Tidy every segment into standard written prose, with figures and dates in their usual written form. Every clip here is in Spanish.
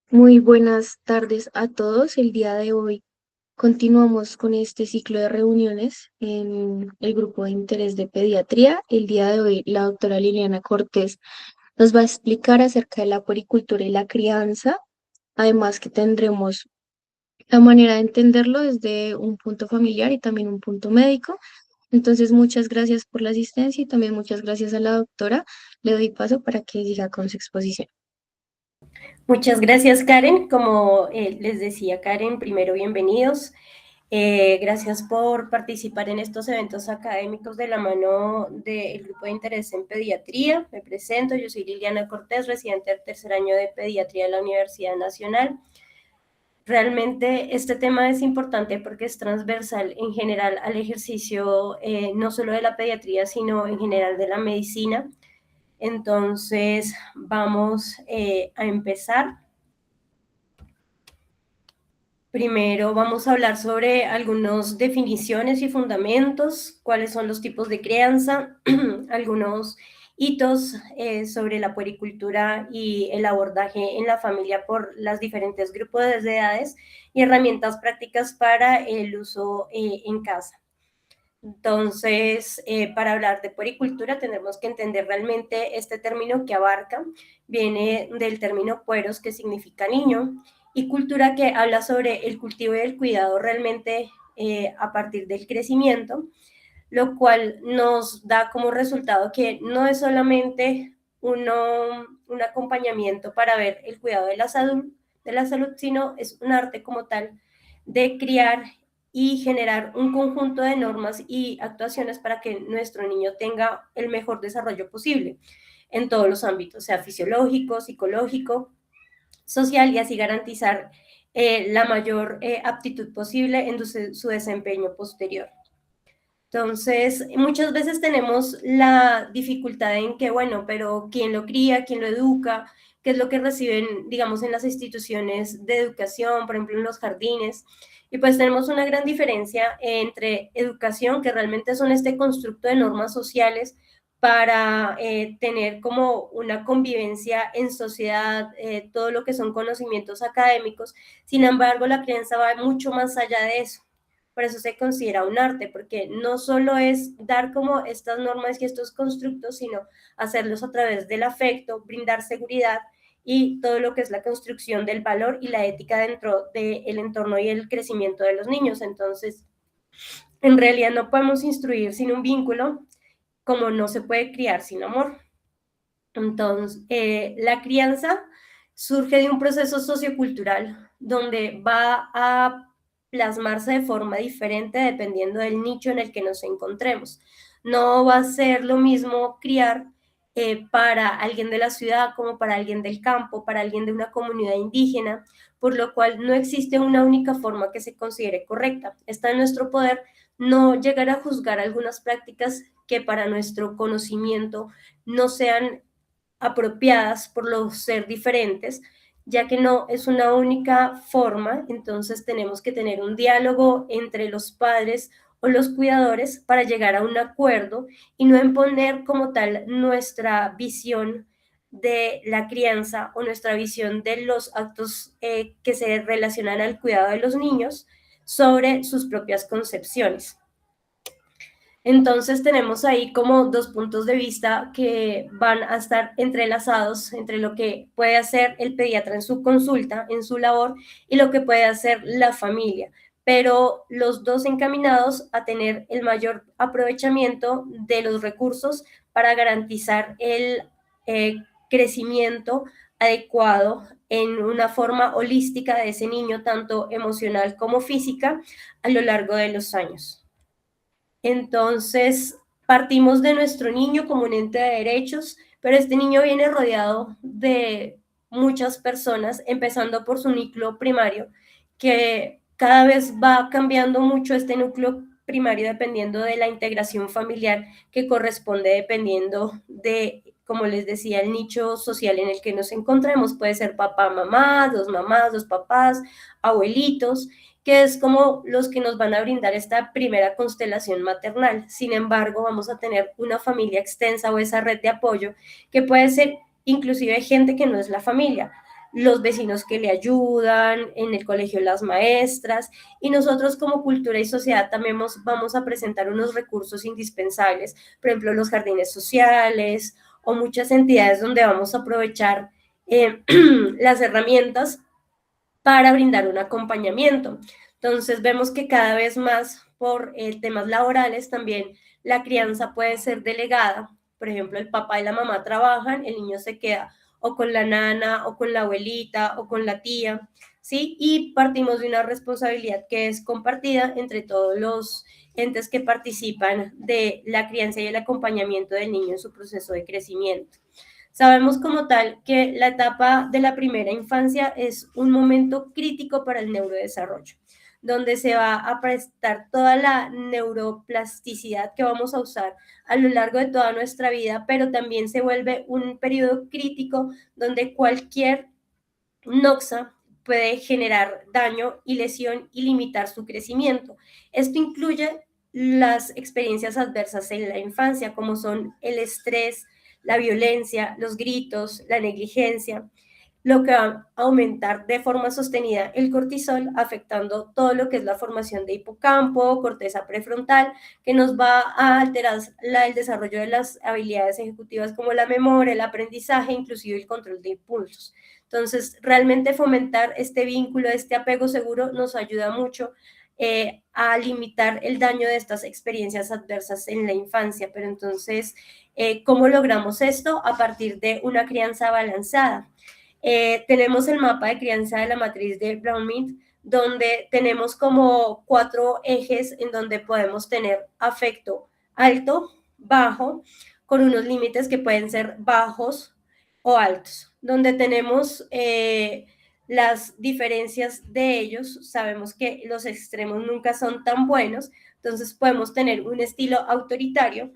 Muy buenas tardes a todos. El día de hoy continuamos con este ciclo de reuniones en el grupo de interés de pediatría. El día de hoy la doctora Liliana Cortés nos va a explicar acerca de la puericultura y la crianza. Además que tendremos la manera de entenderlo desde un punto familiar y también un punto médico. Entonces, muchas gracias por la asistencia y también muchas gracias a la doctora. Le doy paso para que siga con su exposición. Muchas gracias, Karen. Como les decía Karen, primero bienvenidos. Gracias por participar en estos eventos académicos de la mano del Grupo de Interés en Pediatría. Me presento, yo soy Liliana Cortés, residente del tercer año de Pediatría de la Universidad Nacional. Realmente este tema es importante porque es transversal en general al ejercicio, no solo de la pediatría, sino en general de la medicina. Entonces, vamos a empezar. Primero vamos a hablar sobre algunas definiciones y fundamentos, cuáles son los tipos de crianza, algunos hitos sobre la puericultura y el abordaje en la familia por los diferentes grupos de edades y herramientas prácticas para el uso en casa. Entonces, para hablar de puericultura tendremos que entender realmente este término que abarca, viene del término pueros, que significa niño, y cultura, que habla sobre el cultivo y el cuidado realmente a partir del crecimiento, lo cual nos da como resultado que no es solamente un acompañamiento para ver el cuidado de la salud, sino es un arte como tal de criar y generar un conjunto de normas y actuaciones para que nuestro niño tenga el mejor desarrollo posible en todos los ámbitos, sea fisiológico, psicológico, social, y así garantizar la mayor aptitud posible en su desempeño posterior. Entonces, muchas veces tenemos la dificultad en que, bueno, pero ¿quién lo cría? ¿Quién lo educa? ¿Qué es lo que reciben, digamos, en las instituciones de educación, por ejemplo, en los jardines? Y pues tenemos una gran diferencia entre educación, que realmente son este constructo de normas sociales para tener como una convivencia en sociedad, todo lo que son conocimientos académicos. Sin embargo, la crianza va mucho más allá de eso. Por eso se considera un arte, porque no solo es dar como estas normas y estos constructos, sino hacerlos a través del afecto, brindar seguridad y todo lo que es la construcción del valor y la ética dentro del entorno y el crecimiento de los niños. Entonces, en realidad no podemos instruir sin un vínculo, como no se puede criar sin amor. Entonces, la crianza surge de un proceso sociocultural donde va a plasmarse de forma diferente dependiendo del nicho en el que nos encontremos. No va a ser lo mismo criar para alguien de la ciudad como para alguien del campo, para alguien de una comunidad indígena, por lo cual no existe una única forma que se considere correcta. Está en nuestro poder no llegar a juzgar algunas prácticas que para nuestro conocimiento no sean apropiadas por los ser diferentes, ya que no es una única forma. Entonces tenemos que tener un diálogo entre los padres o los cuidadores para llegar a un acuerdo y no imponer como tal nuestra visión de la crianza o nuestra visión de los actos que se relacionan al cuidado de los niños sobre sus propias concepciones. Entonces tenemos ahí como dos puntos de vista que van a estar entrelazados entre lo que puede hacer el pediatra en su consulta, en su labor, y lo que puede hacer la familia, pero los dos encaminados a tener el mayor aprovechamiento de los recursos para garantizar el crecimiento adecuado en una forma holística de ese niño, tanto emocional como física, a lo largo de los años. Entonces, partimos de nuestro niño como un ente de derechos, pero este niño viene rodeado de muchas personas, empezando por su núcleo primario, que cada vez va cambiando mucho este núcleo primario dependiendo de la integración familiar que corresponde dependiendo de, como les decía, el nicho social en el que nos encontremos. Puede ser papá, mamás, dos papás, abuelitos, que es como los que nos van a brindar esta primera constelación maternal. Sin embargo, vamos a tener una familia extensa o esa red de apoyo que puede ser inclusive gente que no es la familia. los vecinos que le ayudan, en el colegio las maestras, y nosotros como cultura y sociedad también vamos a presentar unos recursos indispensables, por ejemplo, los jardines sociales o muchas entidades donde vamos a aprovechar las herramientas para brindar un acompañamiento. Entonces vemos que cada vez más por temas laborales también la crianza puede ser delegada. Por ejemplo, el papá y la mamá trabajan, el niño se queda o con la nana o con la abuelita o con la tía, ¿sí? Y partimos de una responsabilidad que es compartida entre todos los entes que participan de la crianza y el acompañamiento del niño en su proceso de crecimiento. Sabemos como tal que la etapa de la primera infancia es un momento crítico para el neurodesarrollo, donde se va a prestar toda la neuroplasticidad que vamos a usar a lo largo de toda nuestra vida, pero también se vuelve un periodo crítico donde cualquier noxa puede generar daño y lesión y limitar su crecimiento. Esto incluye las experiencias adversas en la infancia, como son el estrés, la violencia, los gritos, la negligencia, lo que va a aumentar de forma sostenida el cortisol, afectando todo lo que es la formación de hipocampo, corteza prefrontal, que nos va a alterar el desarrollo de las habilidades ejecutivas como la memoria, el aprendizaje, inclusive el control de impulsos. Entonces, realmente fomentar este vínculo, este apego seguro nos ayuda mucho a limitar el daño de estas experiencias adversas en la infancia. Pero entonces, ¿cómo logramos esto? A partir de una crianza balanceada. Tenemos el mapa de crianza de la matriz de Brown-Mint, donde tenemos como 4 ejes en donde podemos tener afecto alto, bajo, con unos límites que pueden ser bajos o altos, donde tenemos las diferencias de ellos. Sabemos que los extremos nunca son tan buenos, entonces podemos tener un estilo autoritario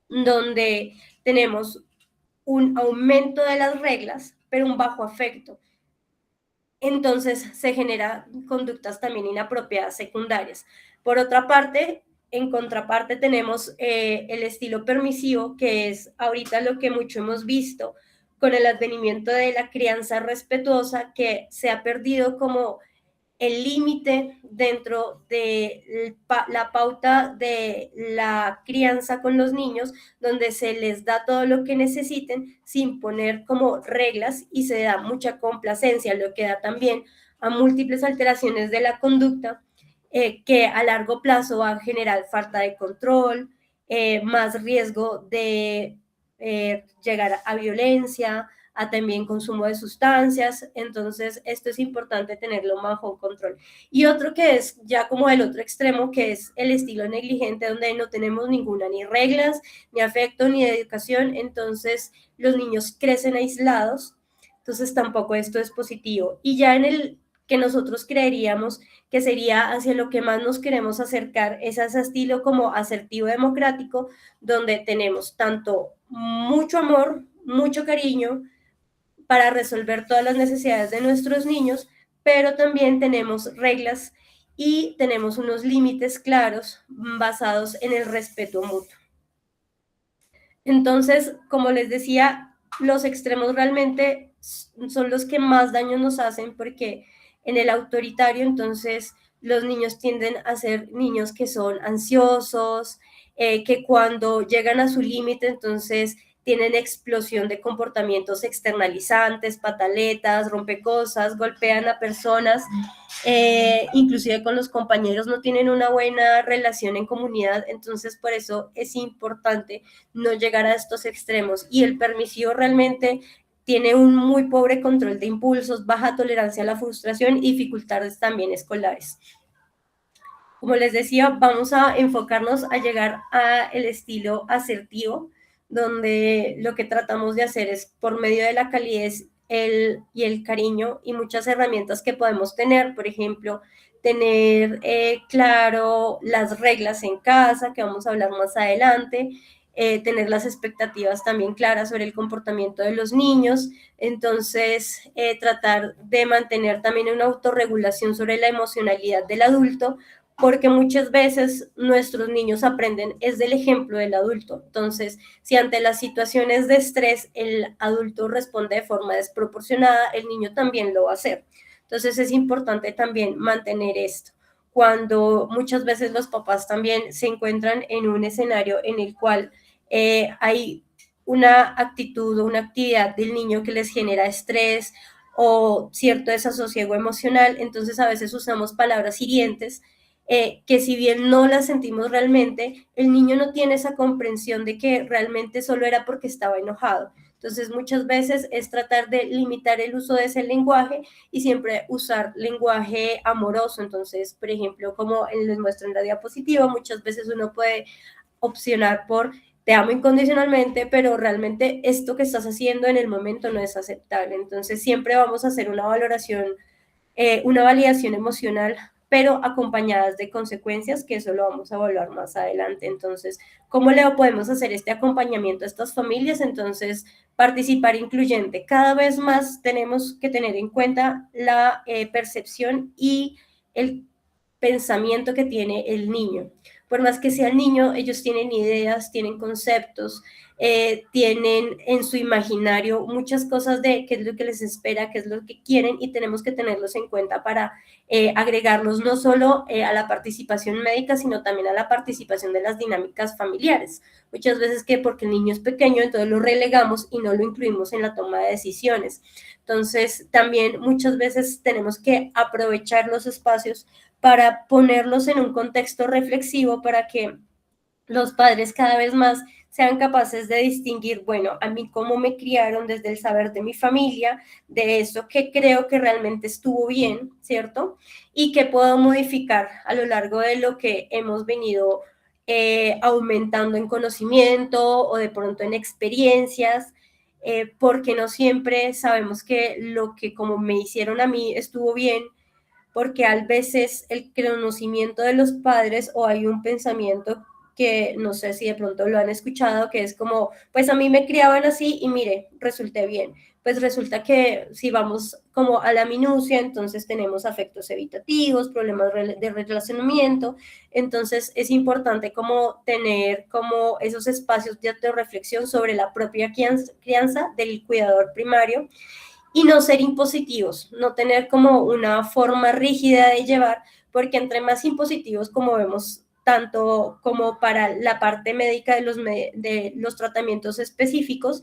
donde tenemos un aumento de las reglas, pero un bajo afecto. Entonces se generan conductas también inapropiadas secundarias. Por otra parte, en contraparte tenemos el estilo permisivo, que es ahorita lo que mucho hemos visto con el advenimiento de la crianza respetuosa, que se ha perdido como el límite dentro de la pauta de la crianza con los niños, donde se les da todo lo que necesiten sin poner como reglas y se da mucha complacencia, lo que da también a múltiples alteraciones de la conducta que a largo plazo va a generar falta de control, más riesgo de llegar a violencia, a también consumo de sustancias. Entonces esto es importante tenerlo bajo control. Y otro que es ya como el otro extremo, que es el estilo negligente, donde no tenemos ninguna ni reglas, ni afecto, ni educación. Entonces los niños crecen aislados, entonces tampoco esto es positivo. Y ya en el que nosotros creeríamos que sería hacia lo que más nos queremos acercar, es a ese estilo como asertivo democrático, donde tenemos tanto mucho amor, mucho cariño, para resolver todas las necesidades de nuestros niños, pero también tenemos reglas y tenemos unos límites claros basados en el respeto mutuo. Entonces, como les decía, los extremos realmente son los que más daño nos hacen, porque en el autoritario, entonces, los niños tienden a ser niños que son ansiosos, que cuando llegan a su límite, entonces tienen explosión de comportamientos externalizantes, pataletas, rompecosas, golpean a personas, inclusive con los compañeros no tienen una buena relación en comunidad. Entonces por eso es importante no llegar a estos extremos. Y el permisivo realmente tiene un muy pobre control de impulsos, baja tolerancia a la frustración y dificultades también escolares. Como les decía, vamos a enfocarnos a llegar al estilo asertivo, donde lo que tratamos de hacer es, por medio de la calidez y el cariño y muchas herramientas que podemos tener, por ejemplo, tener claro las reglas en casa, que vamos a hablar más adelante, tener las expectativas también claras sobre el comportamiento de los niños. Entonces tratar de mantener también una autorregulación sobre la emocionalidad del adulto, porque muchas veces nuestros niños aprenden es del ejemplo del adulto. Entonces, si ante las situaciones de estrés el adulto responde de forma desproporcionada, el niño también lo va a hacer. Entonces, es importante también mantener esto. Cuando muchas veces los papás también se encuentran en un escenario en el cual hay una actitud o una actividad del niño que les genera estrés o cierto desasosiego emocional, entonces a veces usamos palabras hirientes que si bien no las sentimos realmente, el niño no tiene esa comprensión de que realmente solo era porque estaba enojado. Entonces muchas veces es tratar de limitar el uso de ese lenguaje y siempre usar lenguaje amoroso. Entonces, por ejemplo, como les muestro en la diapositiva, muchas veces uno puede opcionar por te amo incondicionalmente, pero realmente esto que estás haciendo en el momento no es aceptable. Entonces siempre vamos a hacer una valoración, una validación emocional, pero acompañadas de consecuencias, que eso lo vamos a evaluar más adelante. Entonces, ¿cómo le podemos hacer este acompañamiento a estas familias? Entonces, participar incluyente. Cada vez más tenemos que tener en cuenta la percepción y el pensamiento que tiene el niño. Por más que sea el niño, ellos tienen ideas, tienen conceptos, tienen en su imaginario muchas cosas de qué es lo que les espera, qué es lo que quieren y tenemos que tenerlos en cuenta para agregarlos no solo a la participación médica, sino también a la participación de las dinámicas familiares. Muchas veces que porque el niño es pequeño, entonces lo relegamos y no lo incluimos en la toma de decisiones. Entonces, también muchas veces tenemos que aprovechar los espacios para ponerlos en un contexto reflexivo para que los padres cada vez más sean capaces de distinguir, bueno, a mí cómo me criaron desde el saber de mi familia, de eso que creo que realmente estuvo bien, ¿cierto? Y que puedo modificar a lo largo de lo que hemos venido aumentando en conocimiento o de pronto en experiencias, porque no siempre sabemos que lo que como me hicieron a mí estuvo bien, porque a veces el conocimiento de los padres o hay un pensamiento que no sé si de pronto lo han escuchado, que es como, pues a mí me criaban así y mire, resulté bien. Pues resulta que si vamos como a la minucia, entonces tenemos afectos evitativos, problemas de relacionamiento, entonces es importante como tener como esos espacios de autorreflexión sobre la propia crianza del cuidador primario y no ser impositivos, no tener como una forma rígida de llevar, porque entre más impositivos, como vemos, tanto como para la parte médica de los tratamientos específicos,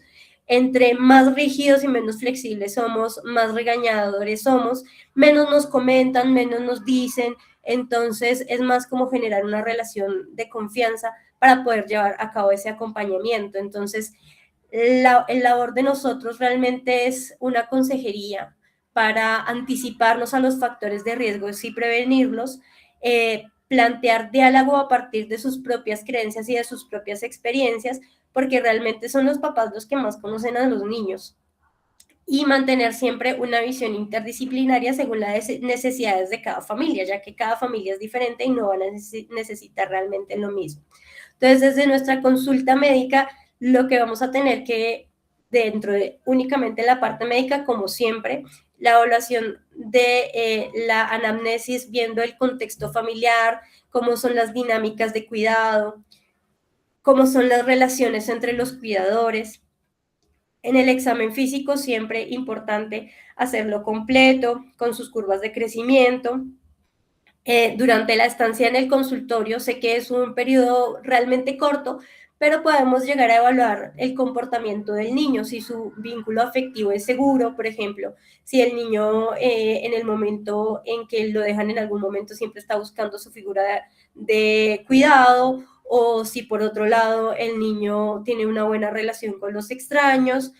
entre más rígidos y menos flexibles somos, más regañadores somos, menos nos comentan, menos nos dicen, entonces es más como generar una relación de confianza para poder llevar a cabo ese acompañamiento. Entonces, el labor de nosotros realmente es una consejería para anticiparnos a los factores de riesgo y prevenirlos, plantear diálogo a partir de sus propias creencias y de sus propias experiencias, porque realmente son los papás los que más conocen a los niños y mantener siempre una visión interdisciplinaria según las necesidades de cada familia, ya que cada familia es diferente y no van a necesitar realmente lo mismo. Entonces, desde nuestra consulta médica, lo que vamos a tener que, dentro de únicamente la parte médica, como siempre, la evaluación de la anamnesis, viendo el contexto familiar, cómo son las dinámicas de cuidado, cómo son las relaciones entre los cuidadores. En el examen físico siempre importante hacerlo completo, con sus curvas de crecimiento. Durante la estancia en el consultorio, sé que es un periodo realmente corto, pero podemos llegar a evaluar el comportamiento del niño, si su vínculo afectivo es seguro, por ejemplo, si el niño en el momento en que lo dejan en algún momento siempre está buscando su figura de cuidado, o si por otro lado el niño tiene una buena relación con los extraños,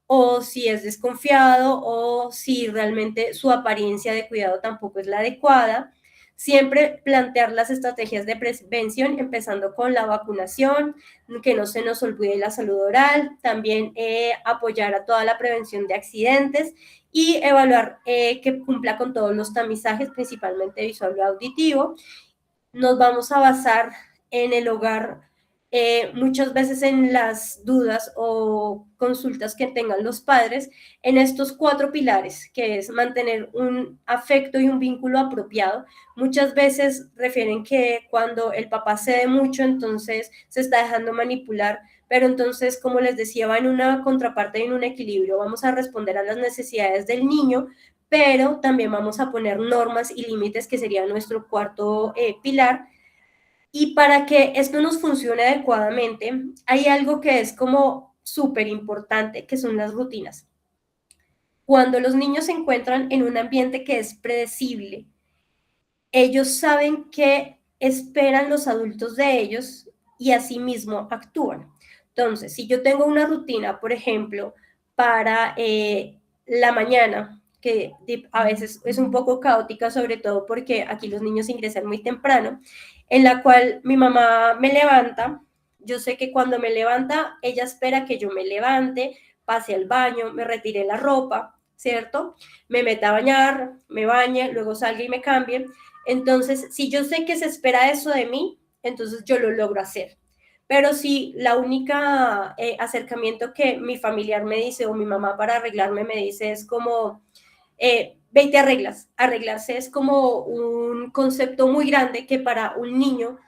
o si es desconfiado, o si realmente su apariencia de cuidado tampoco es la adecuada. Siempre plantear las estrategias de prevención, empezando con la vacunación, que no se nos olvide la salud oral, también apoyar a toda la prevención de accidentes y evaluar que cumpla con todos los tamizajes, principalmente visual y auditivo. Nos vamos a basar en el hogar muchas veces en las dudas o consultas que tengan los padres, en estos 4 pilares, que es mantener un afecto y un vínculo apropiado. Muchas veces refieren que cuando el papá cede mucho, entonces se está dejando manipular, pero entonces, como les decía, va en una contraparte y en un equilibrio. Vamos a responder a las necesidades del niño, pero también vamos a poner normas y límites, que sería nuestro cuarto pilar. Y para que esto nos funcione adecuadamente, hay algo que es como súper importante, que son las rutinas. Cuando los niños se encuentran en un ambiente que es predecible, ellos saben qué esperan los adultos de ellos y asimismo actúan. Entonces, si yo tengo una rutina, por ejemplo, para la mañana, que a veces es un poco caótica, sobre todo porque aquí los niños ingresan muy temprano, en la cual mi mamá me levanta, yo sé que cuando me levanta, ella espera que yo me levante, pase al baño, me retire la ropa, ¿cierto? Me meta a bañar, me bañe, luego salga y me cambie. Entonces, si yo sé que se espera eso de mí, entonces yo lo logro hacer. Pero si la única acercamiento que mi familiar me dice o mi mamá para arreglarme me dice es como, ve y te arreglas. Arreglarse es como un concepto muy grande que para un niño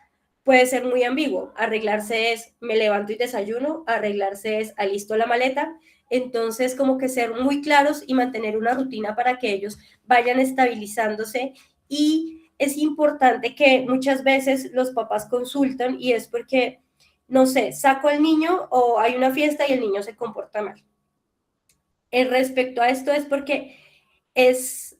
puede ser muy ambiguo. Arreglarse es me levanto y desayuno, arreglarse es alisto la maleta. Entonces, como que ser muy claros y mantener una rutina para que ellos vayan estabilizándose. Y es importante que muchas veces los papás consultan y es porque, no sé, saco al niño o hay una fiesta y el niño se comporta mal. Respecto a esto es porque es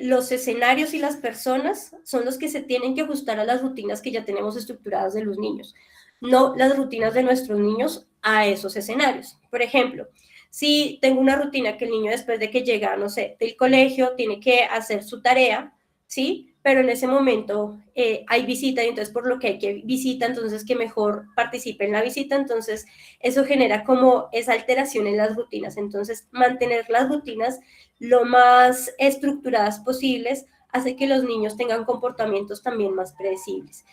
los escenarios y las personas son los que se tienen que ajustar a las rutinas que ya tenemos estructuradas de los niños, no las rutinas de nuestros niños a esos escenarios. Por ejemplo, si tengo una rutina que el niño después de que llega, no sé, del colegio, tiene que hacer su tarea, ¿sí? Pero en ese momento hay visita y entonces por lo que hay que visita, entonces que mejor participe en la visita, entonces eso genera como esa alteración en las rutinas. Entonces, mantener las rutinas lo más estructuradas posibles hace que los niños tengan comportamientos también más predecibles.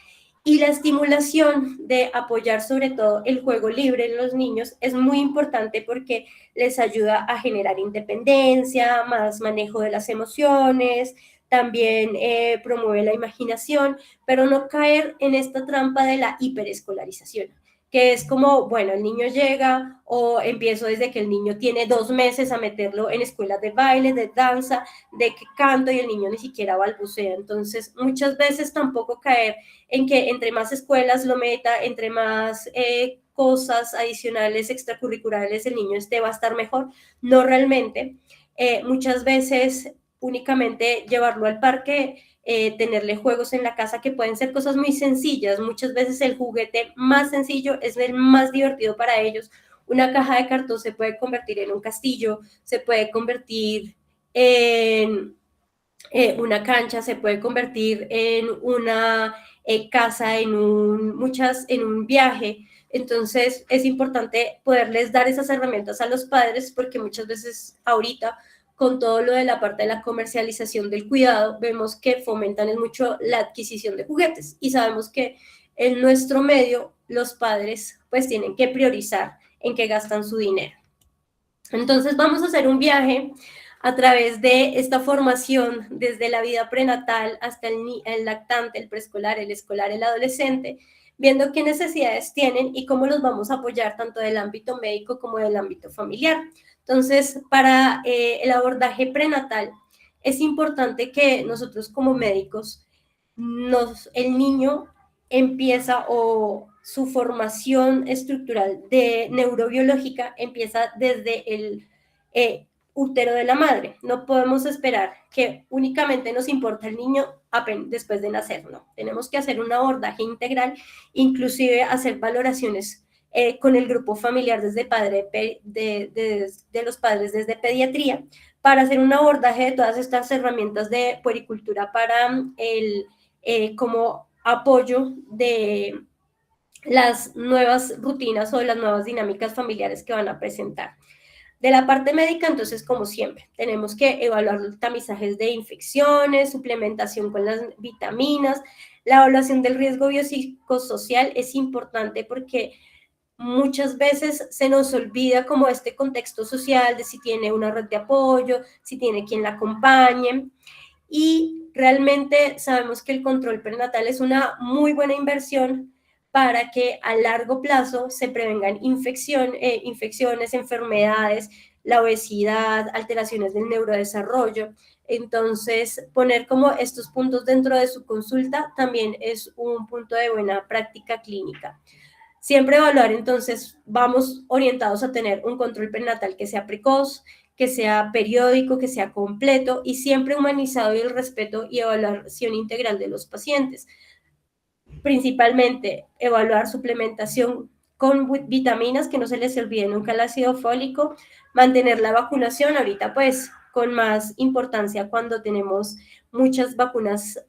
Y la estimulación de apoyar sobre todo el juego libre en los niños es muy importante porque les ayuda a generar independencia, más manejo de las emociones, también promueve la imaginación, pero no caer en esta trampa de la hiperescolarización, que es como, bueno, el niño llega o empiezo desde que el niño tiene 2 meses a meterlo en escuelas de baile, de danza, de canto y el niño ni siquiera balbucea. Entonces, muchas veces tampoco caer en que entre más escuelas lo meta, entre más cosas adicionales, extracurriculares el niño esté, va a estar mejor. No realmente. Muchas veces únicamente llevarlo al parque, tenerle juegos en la casa que pueden ser cosas muy sencillas. Muchas veces el juguete más sencillo es el más divertido para ellos. Una caja de cartón se puede convertir en un castillo, se puede convertir en una cancha, se puede convertir en una casa, en un viaje. Entonces es importante poderles dar esas herramientas a los padres porque muchas veces ahorita con todo lo de la parte de la comercialización del cuidado, vemos que fomentan es mucho la adquisición de juguetes y sabemos que en nuestro medio los padres pues tienen que priorizar en qué gastan su dinero. Entonces vamos a hacer un viaje a través de esta formación desde la vida prenatal hasta el lactante, el preescolar, el escolar, el adolescente, viendo qué necesidades tienen y cómo los vamos a apoyar tanto del ámbito médico como del ámbito familiar. Entonces, para el abordaje prenatal, es importante que nosotros como médicos, el niño empieza o su formación estructural de neurobiológica empieza desde el útero de la madre. No podemos esperar que únicamente nos importa el niño después de nacer, no. Tenemos que hacer un abordaje integral, inclusive hacer valoraciones con el grupo familiar desde de los padres desde pediatría, para hacer un abordaje de todas estas herramientas de puericultura para el como apoyo de las nuevas rutinas o de las nuevas dinámicas familiares que van a presentar. De la parte médica, entonces, como siempre, tenemos que evaluar los tamizajes de infecciones, suplementación con las vitaminas, La evaluación del riesgo biopsicosocial es importante porque muchas veces se nos olvida como este contexto social de si tiene una red de apoyo, si tiene quien la acompañe, y realmente sabemos que el control prenatal es una muy buena inversión para que a largo plazo se prevengan infecciones, enfermedades, la obesidad, alteraciones del neurodesarrollo. Entonces, poner como estos puntos dentro de su consulta también es un punto de buena práctica clínica. Siempre evaluar, entonces, vamos orientados a tener un control prenatal que sea precoz, que sea periódico, que sea completo y siempre humanizado y el respeto y evaluación integral de los pacientes. Principalmente, evaluar suplementación con vitaminas, que no se les olvide nunca el ácido fólico, mantener la vacunación, ahorita pues con más importancia cuando tenemos muchas vacunas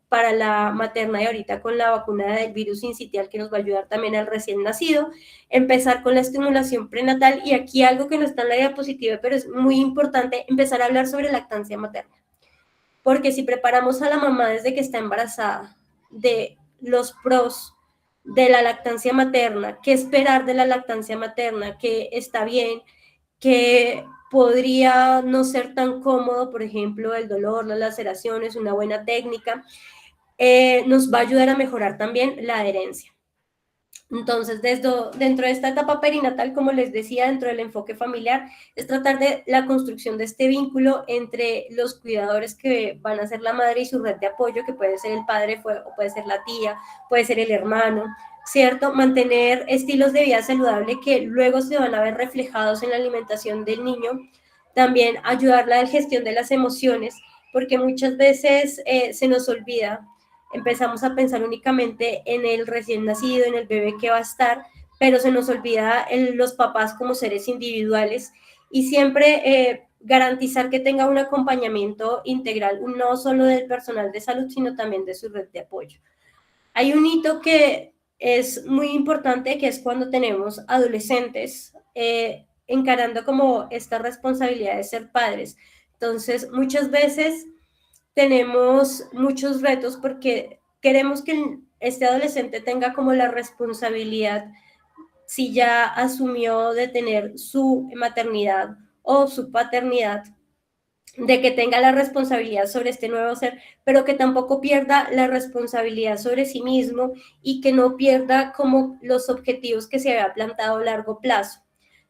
para la materna y ahorita con la vacuna del virus sincitial que nos va a ayudar también al recién nacido, empezar con la estimulación prenatal y aquí algo que no está en la diapositiva, pero es muy importante empezar a hablar sobre lactancia materna, porque si preparamos a la mamá desde que está embarazada de los pros de la lactancia materna, qué esperar de la lactancia materna, que está bien, que podría no ser tan cómodo, por ejemplo, el dolor, las laceraciones, una buena técnica, nos va a ayudar a mejorar también la adherencia. Entonces, dentro de esta etapa perinatal, como les decía, dentro del enfoque familiar, es tratar de la construcción de este vínculo entre los cuidadores que van a ser la madre y su red de apoyo, que puede ser el padre o puede ser la tía, puede ser el hermano, ¿cierto? Mantener estilos de vida saludable que luego se van a ver reflejados en la alimentación del niño. También ayudarla a la gestión de las emociones, porque muchas veces se nos olvida, empezamos a pensar únicamente en el recién nacido, en el bebé que va a estar, pero se nos olvida los papás como seres individuales y siempre garantizar que tenga un acompañamiento integral, no solo del personal de salud, sino también de su red de apoyo. Hay un hito que es muy importante, que es cuando tenemos adolescentes encarando como esta responsabilidad de ser padres. Entonces, muchas veces tenemos muchos retos porque queremos que este adolescente tenga como la responsabilidad, si ya asumió de tener su maternidad o su paternidad, de que tenga la responsabilidad sobre este nuevo ser, pero que tampoco pierda la responsabilidad sobre sí mismo y que no pierda como los objetivos que se había plantado a largo plazo.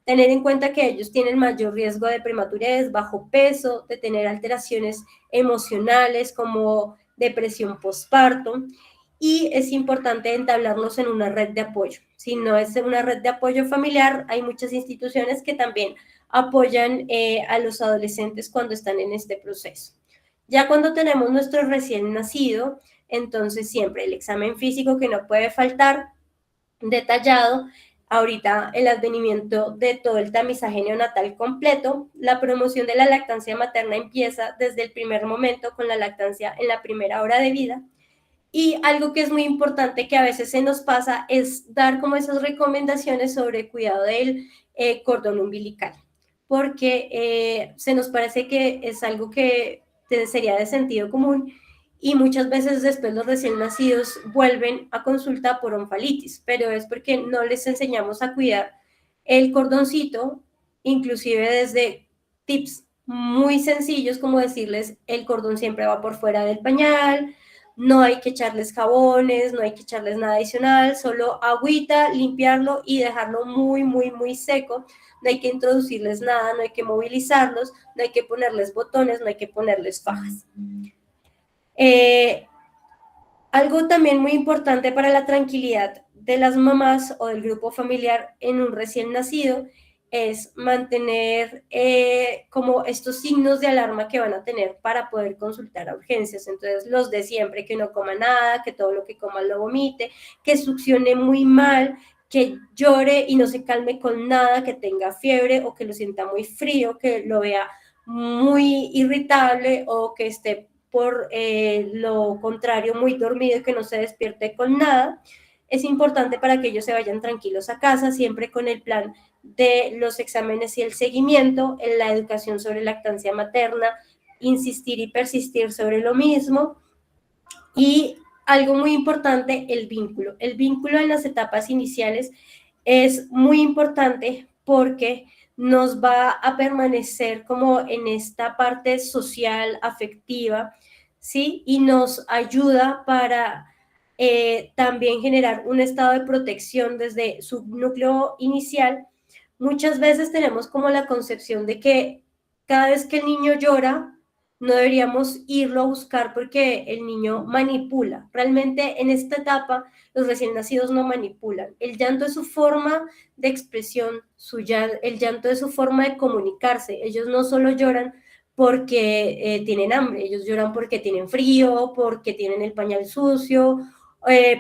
Tener en cuenta que ellos tienen mayor riesgo de prematurez, bajo peso, de tener alteraciones emocionales como depresión postparto, y es importante entablarnos en una red de apoyo. Si no es una red de apoyo familiar, hay muchas instituciones que también apoyan a los adolescentes cuando están en este proceso. Ya cuando tenemos nuestro recién nacido, entonces siempre el examen físico que no puede faltar, detallado, ahorita el advenimiento de todo el tamizaje neonatal completo, la promoción de la lactancia materna empieza desde el primer momento con la lactancia en la primera hora de vida. Y algo que es muy importante que a veces se nos pasa es dar como esas recomendaciones sobre cuidado del cordón umbilical, porque se nos parece que es algo que sería de sentido común y muchas veces después los recién nacidos vuelven a consulta por onfalitis, pero es porque no les enseñamos a cuidar el cordoncito, inclusive desde tips muy sencillos como decirles el cordón siempre va por fuera del pañal, no hay que echarles jabones, no hay que echarles nada adicional, solo agüita, limpiarlo y dejarlo muy, muy, muy seco. No hay que introducirles nada, no hay que movilizarlos, no hay que ponerles botones, no hay que ponerles fajas. Algo también muy importante para la tranquilidad de las mamás o del grupo familiar en un recién nacido es mantener como estos signos de alarma que van a tener para poder consultar a urgencias. Entonces, los de siempre, que no coma nada, que todo lo que coma lo vomite, que succione muy mal, que llore y no se calme con nada, que tenga fiebre o que lo sienta muy frío, que lo vea muy irritable o que esté por lo contrario muy dormido y que no se despierte con nada. Es importante para que ellos se vayan tranquilos a casa, siempre con el plan de los exámenes y el seguimiento, en la educación sobre lactancia materna, insistir y persistir sobre lo mismo y algo muy importante, el vínculo. El vínculo en las etapas iniciales es muy importante porque nos va a permanecer como en esta parte social, afectiva, ¿sí? Y nos ayuda para también generar un estado de protección desde su núcleo inicial. Muchas veces tenemos como la concepción de que cada vez que el niño llora, no deberíamos irlo a buscar porque el niño manipula. Realmente en esta etapa los recién nacidos no manipulan. El llanto es su forma de expresión, el llanto es su forma de comunicarse. Ellos no solo lloran porque tienen hambre, ellos lloran porque tienen frío, porque tienen el pañal sucio,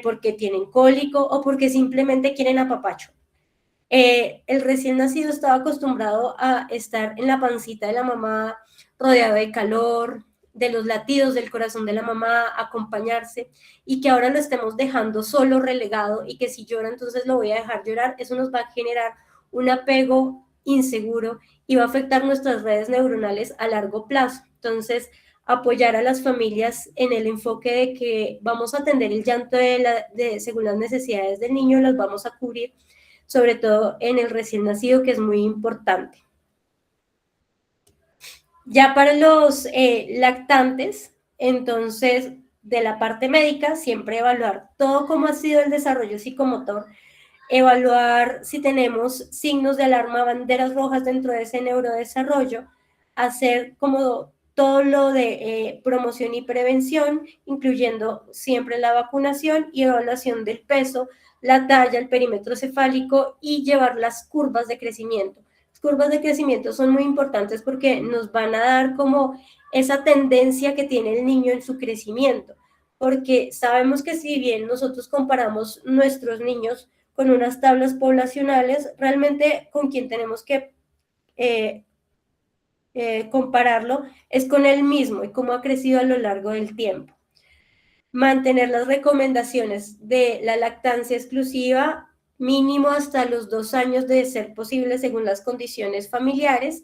porque tienen cólico o porque simplemente quieren apapacho. El recién nacido estaba acostumbrado a estar en la pancita de la mamá, rodeado de calor, de los latidos del corazón de la mamá, acompañarse, y que ahora lo estemos dejando solo, relegado, y que si llora entonces lo voy a dejar llorar, eso nos va a generar un apego inseguro y va a afectar nuestras redes neuronales a largo plazo. Entonces, apoyar a las familias en el enfoque de que vamos a atender el llanto según las necesidades del niño, las vamos a cubrir, sobre todo en el recién nacido, que es muy importante. Ya para los lactantes, entonces, de la parte médica, siempre evaluar todo cómo ha sido el desarrollo psicomotor, evaluar si tenemos signos de alarma, banderas rojas dentro de ese neurodesarrollo, hacer como todo lo de promoción y prevención, incluyendo siempre la vacunación y evaluación del peso, la talla, el perímetro cefálico y llevar las curvas de crecimiento. Las curvas de crecimiento son muy importantes porque nos van a dar como esa tendencia que tiene el niño en su crecimiento, porque sabemos que si bien nosotros comparamos nuestros niños con unas tablas poblacionales, realmente con quien tenemos que eh, compararlo es con él mismo y cómo ha crecido a lo largo del tiempo. Mantener las recomendaciones de la lactancia exclusiva mínimo hasta los 2 años de ser posible según las condiciones familiares,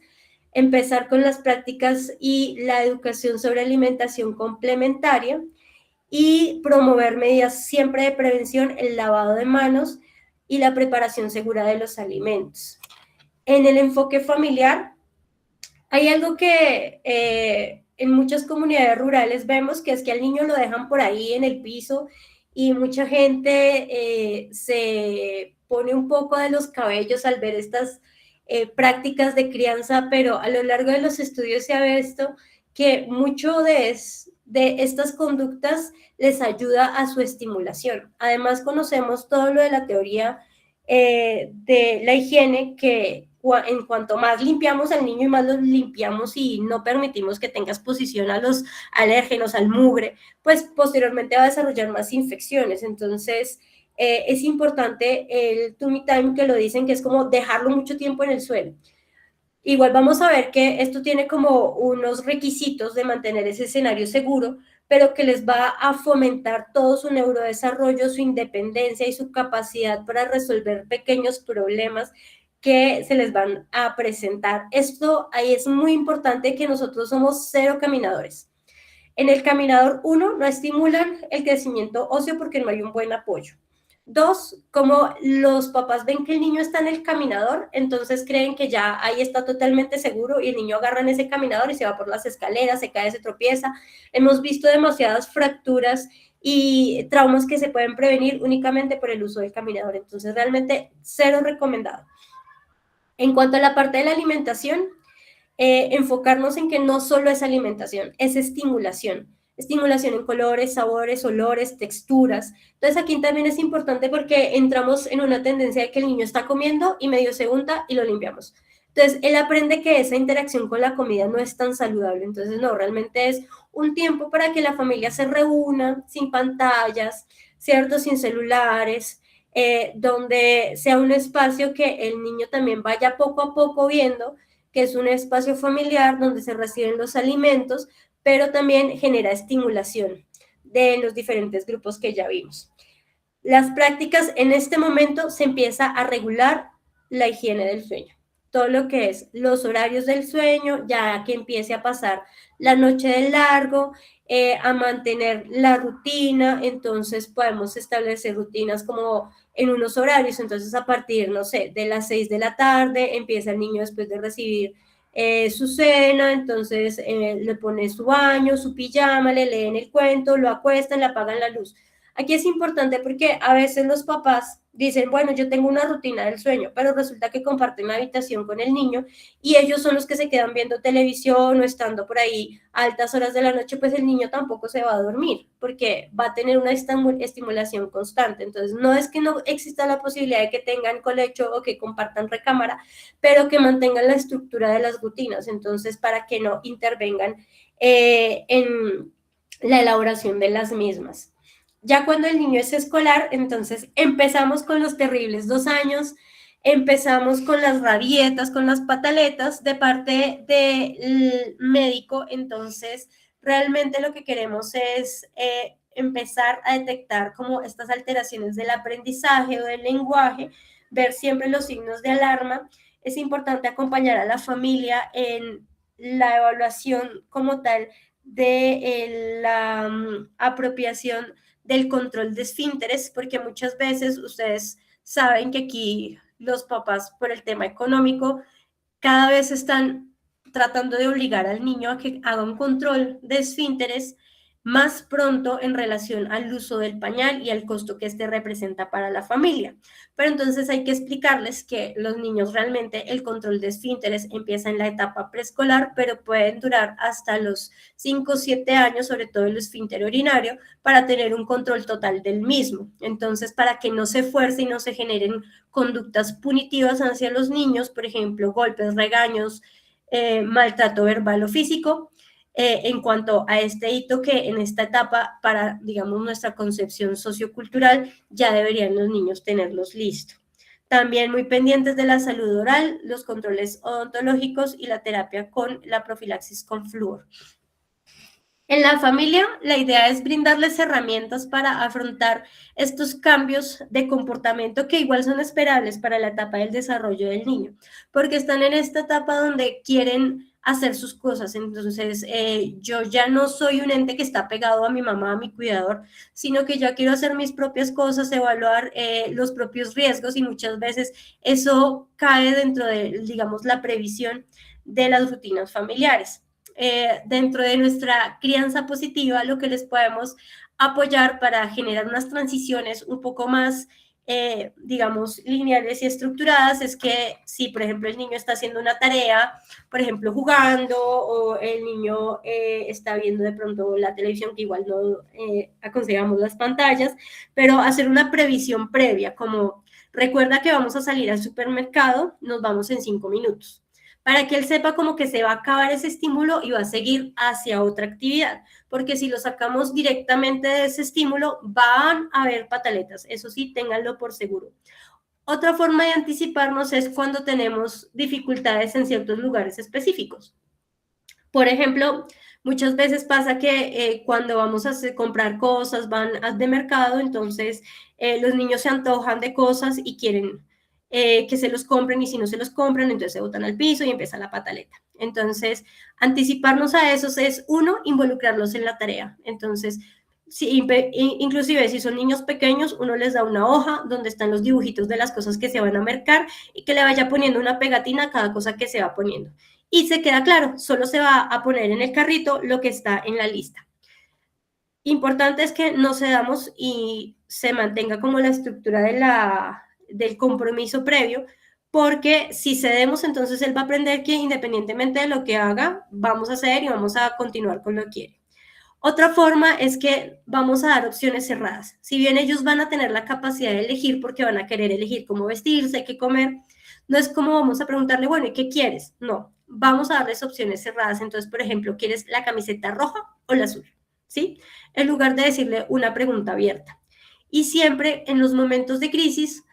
empezar con las prácticas y la educación sobre alimentación complementaria y promover medidas siempre de prevención, el lavado de manos y la preparación segura de los alimentos. En el enfoque familiar, hay algo que en muchas comunidades rurales vemos, que es que al niño lo dejan por ahí en el piso y mucha gente se pone un poco de los cabellos al ver estas prácticas de crianza, pero a lo largo de los estudios se ha visto que mucho de estas conductas les ayuda a su estimulación. Además, conocemos todo lo de la teoría de la higiene, que en cuanto más limpiamos al niño y más lo limpiamos y no permitimos que tenga exposición a los alérgenos, al mugre, pues posteriormente va a desarrollar más infecciones. Entonces, es importante el tummy time, que lo dicen que es como dejarlo mucho tiempo en el suelo. Igual vamos a ver que esto tiene como unos requisitos de mantener ese escenario seguro, pero que les va a fomentar todo su neurodesarrollo, su independencia y su capacidad para resolver pequeños problemas que se les van a presentar. Esto ahí es muy importante, que nosotros somos 0 caminadores. En el caminador 1 no estimulan el crecimiento óseo porque no hay un buen apoyo. 2, como los papás ven que el niño está en el caminador, entonces creen que ya ahí está totalmente seguro y el niño agarra en ese caminador y se va por las escaleras, se cae, se tropieza. Hemos visto demasiadas fracturas y traumas que se pueden prevenir únicamente por el uso del caminador. Entonces, realmente 0 recomendado. En cuanto a la parte de la alimentación, enfocarnos en que no solo es alimentación, es estimulación. Estimulación en colores, sabores, olores, texturas. Entonces aquí también es importante porque entramos en una tendencia de que el niño está comiendo y medio se unta y lo limpiamos. Entonces él aprende que esa interacción con la comida no es tan saludable. Entonces no, realmente es un tiempo para que la familia se reúna sin pantallas, ¿cierto? Sin celulares, donde sea un espacio que el niño también vaya poco a poco viendo, que es un espacio familiar donde se reciben los alimentos, pero también genera estimulación de los diferentes grupos que ya vimos. Las prácticas, en este momento se empieza a regular la higiene del sueño. todo lo que es los horarios del sueño, ya que empiece a pasar la noche de largo, a mantener la rutina, entonces podemos establecer rutinas como en unos horarios, entonces a partir, no sé, de las 6 de la tarde empieza el niño después de recibir su cena, entonces le pone su baño, su pijama, le leen el cuento, lo acuestan, le apagan la luz. Aquí es importante porque a veces los papás dicen, bueno, yo tengo una rutina del sueño, pero resulta que comparten la habitación con el niño y ellos son los que se quedan viendo televisión o estando por ahí a altas horas de la noche, pues el niño tampoco se va a dormir porque va a tener una estimulación constante. Entonces, no es que no exista la posibilidad de que tengan colecho o que compartan recámara, pero que mantengan la estructura de las rutinas, entonces, para que no intervengan en la elaboración de las mismas. Ya cuando el niño es escolar, entonces empezamos con los terribles 2 años, empezamos con las rabietas, con las pataletas de parte del médico, entonces realmente lo que queremos es empezar a detectar como estas alteraciones del aprendizaje o del lenguaje, ver siempre los signos de alarma. Es importante acompañar a la familia en la evaluación como tal de la apropiación del control de esfínteres, porque muchas veces ustedes saben que aquí los papás, por el tema económico, cada vez están tratando de obligar al niño a que haga un control de esfínteres más pronto en relación al uso del pañal y al costo que este representa para la familia. Pero entonces hay que explicarles que los niños realmente el control de esfínteres empieza en la etapa preescolar, pero pueden durar hasta los 5 o 7 años, sobre todo el esfínter urinario, para tener un control total del mismo. Entonces, para que no se fuerce y no se generen conductas punitivas hacia los niños, por ejemplo, golpes, regaños, maltrato verbal o físico, en cuanto a este hito que en esta etapa, para, digamos, nuestra concepción sociocultural, ya deberían los niños tenerlos listos. También muy pendientes de la salud oral, los controles odontológicos y la terapia con la profilaxis con flúor. En la familia, la idea es brindarles herramientas para afrontar estos cambios de comportamiento que igual son esperables para la etapa del desarrollo del niño, porque están en esta etapa donde quieren hacer sus cosas. Entonces, yo ya no soy un ente que está pegado a mi mamá, a mi cuidador, sino que ya quiero hacer mis propias cosas, evaluar los propios riesgos y muchas veces eso cae dentro de, digamos, la previsión de las rutinas familiares. Dentro de nuestra crianza positiva, lo que les podemos apoyar para generar unas transiciones un poco más, digamos, lineales y estructuradas, es que si, por ejemplo, el niño está haciendo una tarea, por ejemplo, jugando, o el niño está viendo de pronto la televisión, que igual no aconsejamos las pantallas, pero hacer una previsión previa, como recuerda que vamos a salir al supermercado, nos vamos en 5 minutos, para que él sepa como que se va a acabar ese estímulo y va a seguir hacia otra actividad, porque si lo sacamos directamente de ese estímulo, van a haber pataletas, eso sí, ténganlo por seguro. Otra forma de anticiparnos es cuando tenemos dificultades en ciertos lugares específicos. Por ejemplo, muchas veces pasa que cuando vamos a comprar cosas, van de mercado, entonces los niños se antojan de cosas y quieren que se los compren, y si no se los compran, entonces se botan al piso y empieza la pataleta. Entonces, anticiparnos a eso es, uno, involucrarlos en la tarea. Entonces, si, inclusive si son niños pequeños, uno les da una hoja donde están los dibujitos de las cosas que se van a mercar y que le vaya poniendo una pegatina a cada cosa que se va poniendo. Y se queda claro, solo se va a poner en el carrito lo que está en la lista. Importante es que no cedamos y se mantenga como la estructura del compromiso previo, porque si cedemos, entonces él va a aprender que independientemente de lo que haga, vamos a hacer y vamos a continuar con lo que quiere. Otra forma es que vamos a dar opciones cerradas. Si bien ellos van a tener la capacidad de elegir porque van a querer elegir cómo vestirse, qué comer, no es como vamos a preguntarle, bueno, ¿y qué quieres? No, vamos a darles opciones cerradas. Entonces, por ejemplo, ¿quieres la camiseta roja o la azul? ¿Sí? En lugar de decirle una pregunta abierta. Y siempre en los momentos de crisis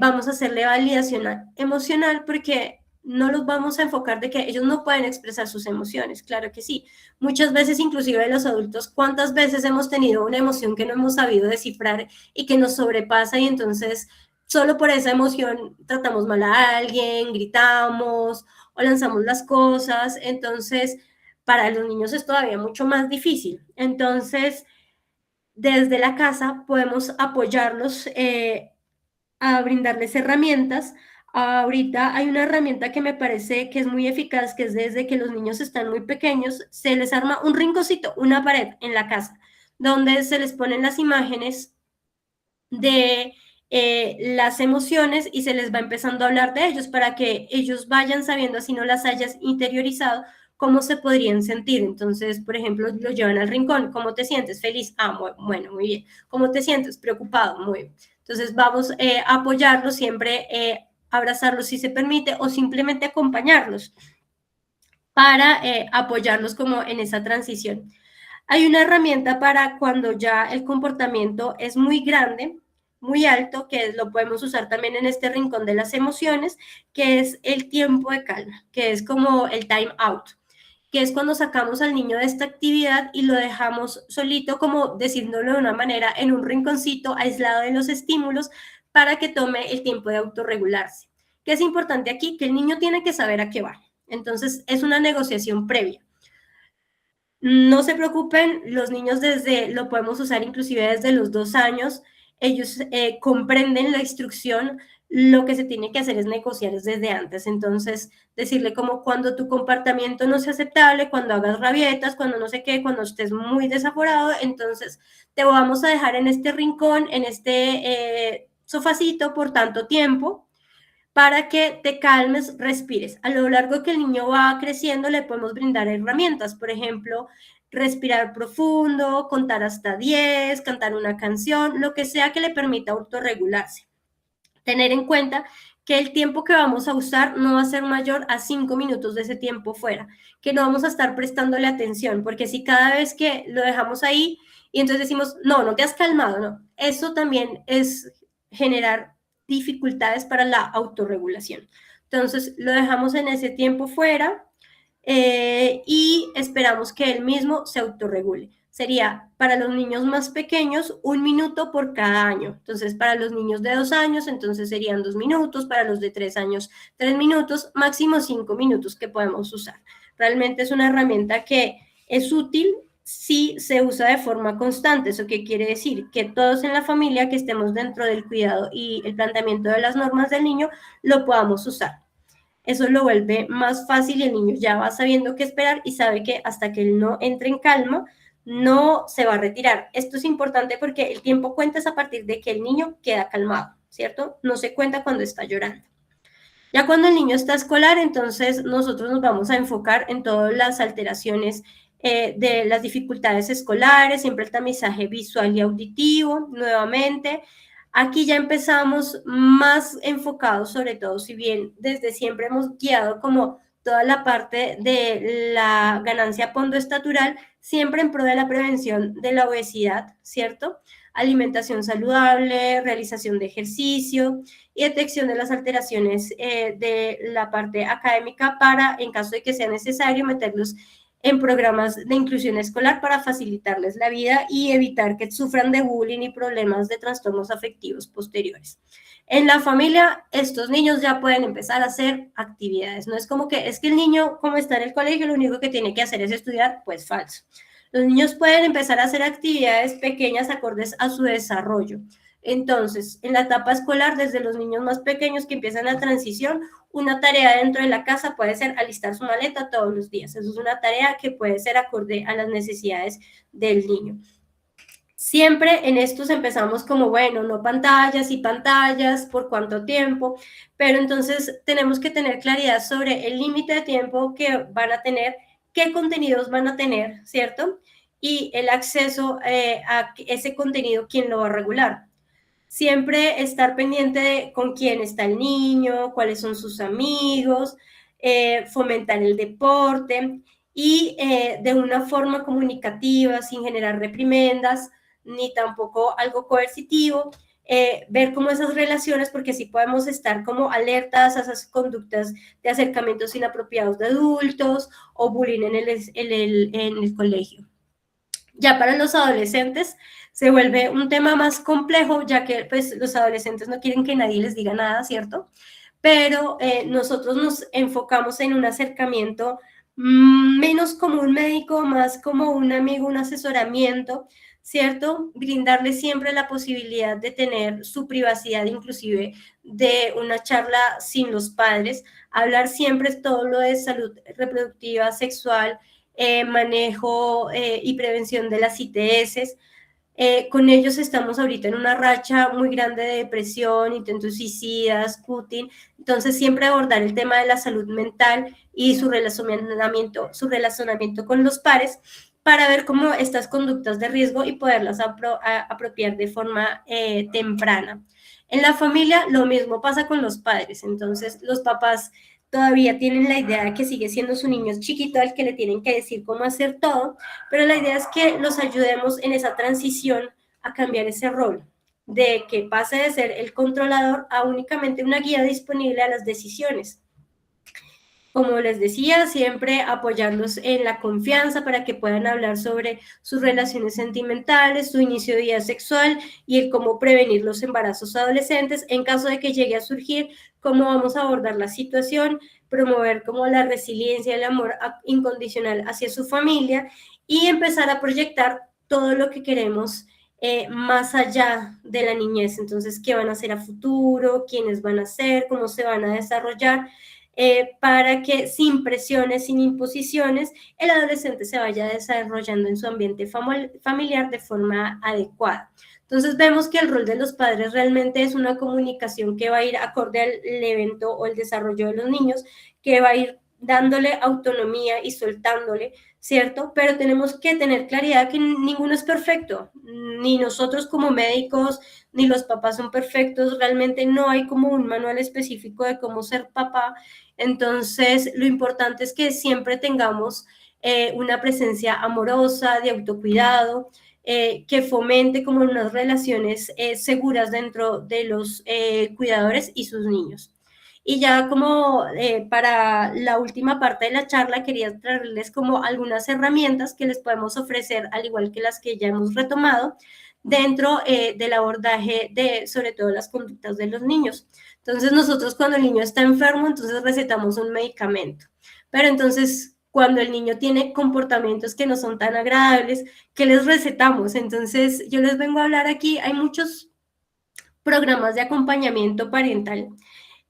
vamos a hacerle validación emocional, porque no los vamos a enfocar de que ellos no pueden expresar sus emociones, claro que sí. Muchas veces, inclusive los adultos, ¿cuántas veces hemos tenido una emoción que no hemos sabido descifrar y que nos sobrepasa y entonces solo por esa emoción tratamos mal a alguien, gritamos o lanzamos las cosas. Entonces, para los niños es todavía mucho más difícil. Entonces, desde la casa podemos apoyarlos a brindarles herramientas. Ahorita hay una herramienta que me parece que es muy eficaz, que es desde que los niños están muy pequeños, se les arma un rinconcito, una pared en la casa, donde se les ponen las imágenes de las emociones y se les va empezando a hablar de ellos para que ellos vayan sabiendo, así no las hayas interiorizado, cómo se podrían sentir. Entonces, por ejemplo, lo llevan al rincón. ¿Cómo te sientes? ¿Feliz? Ah, bueno, muy bien. ¿Cómo te sientes? Preocupado. Muy bien. Entonces, vamos a apoyarlos siempre, abrazarlos si se permite o simplemente acompañarlos para apoyarlos como en esa transición. Hay una herramienta para cuando ya el comportamiento es muy grande, muy alto, que lo podemos usar también en este rincón de las emociones, que es el tiempo de calma, que es como el time out, que es cuando sacamos al niño de esta actividad y lo dejamos solito, como decirlo de una manera, en un rinconcito aislado de los estímulos para que tome el tiempo de autorregularse. ¿Qué es importante aquí? Que el niño tiene que saber a qué va. Entonces, es una negociación previa. No se preocupen, los niños lo podemos usar inclusive desde los 2 años, ellos comprenden la instrucción, lo que se tiene que hacer es negociar desde antes, entonces decirle como cuando tu comportamiento no sea aceptable, cuando hagas rabietas, cuando no sé qué, cuando estés muy desaforado, entonces te vamos a dejar en este rincón, en este sofacito por tanto tiempo, para que te calmes, respires. A lo largo que el niño va creciendo, le podemos brindar herramientas, por ejemplo, respirar profundo, contar hasta 10, cantar una canción, lo que sea que le permita autorregularse. Tener en cuenta que el tiempo que vamos a usar no va a ser mayor a 5 minutos de ese tiempo fuera, que no vamos a estar prestándole atención, porque si cada vez que lo dejamos ahí y entonces decimos, no, no te has calmado, no, eso también es generar dificultades para la autorregulación. Entonces lo dejamos en ese tiempo fuera y esperamos que él mismo se autorregule. Sería para los niños más pequeños 1 minuto por cada año. Entonces, para los niños de 2 años, entonces serían 2 minutos, para los de 3 años, 3 minutos, máximo 5 minutos que podemos usar. Realmente es una herramienta que es útil si se usa de forma constante. ¿Eso qué quiere decir? Que todos en la familia que estemos dentro del cuidado y el planteamiento de las normas del niño lo podamos usar. Eso lo vuelve más fácil y el niño ya va sabiendo qué esperar y sabe que hasta que él no entre en calma, no se va a retirar. Esto es importante porque el tiempo cuenta es a partir de que el niño queda calmado, ¿cierto? No se cuenta cuando está llorando. Ya cuando el niño está escolar, entonces nosotros nos vamos a enfocar en todas las alteraciones de las dificultades escolares, siempre el tamizaje visual y auditivo, nuevamente. Aquí ya empezamos más enfocados, sobre todo, si bien desde siempre hemos guiado como toda la parte de la ganancia pondoestatural, siempre en pro de la prevención de la obesidad, ¿cierto? Alimentación saludable, realización de ejercicio y detección de las alteraciones de la parte académica para, en caso de que sea necesario, meterlos en programas de inclusión escolar para facilitarles la vida y evitar que sufran de bullying y problemas de trastornos afectivos posteriores. En la familia, estos niños ya pueden empezar a hacer actividades. No es como que es que el niño, como está en el colegio, lo único que tiene que hacer es estudiar, pues falso. Los niños pueden empezar a hacer actividades pequeñas acordes a su desarrollo. Entonces, en la etapa escolar, desde los niños más pequeños que empiezan la transición, una tarea dentro de la casa puede ser alistar su maleta todos los días. Eso es una tarea que puede ser acorde a las necesidades del niño. Siempre en estos empezamos como, bueno, no pantallas y pantallas, por cuánto tiempo, pero entonces tenemos que tener claridad sobre el límite de tiempo que van a tener, qué contenidos van a tener, ¿cierto? Y el acceso a ese contenido, quién lo va a regular. Siempre estar pendiente de con quién está el niño, cuáles son sus amigos, fomentar el deporte y de una forma comunicativa, sin generar reprimendas, ni tampoco algo coercitivo, ver cómo esas relaciones, porque sí podemos estar como alertas a esas conductas de acercamientos inapropiados de adultos o bullying en el colegio. Ya para los adolescentes se vuelve un tema más complejo, ya que pues, los adolescentes no quieren que nadie les diga nada, ¿cierto? Pero nosotros nos enfocamos en un acercamiento menos como un médico, más como un amigo, un asesoramiento, ¿cierto? Brindarle siempre la posibilidad de tener su privacidad, inclusive de una charla sin los padres, hablar siempre todo lo de salud reproductiva, sexual, manejo y prevención de las ITS. Con ellos estamos ahorita en una racha muy grande de depresión, intentos suicidas, cutting, entonces siempre abordar el tema de la salud mental y su relacionamiento con los pares para ver cómo estas conductas de riesgo y poderlas apropiar de forma temprana. En la familia lo mismo pasa con los padres, entonces los papás todavía tienen la idea de que sigue siendo su niño chiquito al que le tienen que decir cómo hacer todo, pero la idea es que los ayudemos en esa transición a cambiar ese rol, de que pase de ser el controlador a únicamente una guía disponible a las decisiones. Como les decía, siempre apoyarlos en la confianza para que puedan hablar sobre sus relaciones sentimentales, su inicio de vida sexual y el cómo prevenir los embarazos adolescentes en caso de que llegue a surgir, cómo vamos a abordar la situación, promover como la resiliencia, el amor incondicional hacia su familia y empezar a proyectar todo lo que queremos más allá de la niñez. Entonces, ¿qué van a hacer a futuro? ¿Quiénes van a ser? ¿Cómo se van a desarrollar? Para que sin presiones, sin imposiciones, el adolescente se vaya desarrollando en su ambiente familiar de forma adecuada. Entonces vemos que el rol de los padres realmente es una comunicación que va a ir acorde al evento o el desarrollo de los niños, que va a ir dándole autonomía y soltándole, ¿cierto? Pero tenemos que tener claridad que ninguno es perfecto, ni nosotros como médicos, ni los papás son perfectos, realmente no hay como un manual específico de cómo ser papá, entonces lo importante es que siempre tengamos una presencia amorosa, de autocuidado, que fomente como unas relaciones seguras dentro de los cuidadores y sus niños. Y ya como para la última parte de la charla quería traerles como algunas herramientas que les podemos ofrecer, al igual que las que ya hemos retomado, dentro del abordaje de sobre todo las conductas de los niños. Entonces nosotros cuando el niño está enfermo, entonces recetamos un medicamento. Pero entonces cuando el niño tiene comportamientos que no son tan agradables, ¿qué les recetamos? Entonces yo les vengo a hablar aquí, hay muchos programas de acompañamiento parental.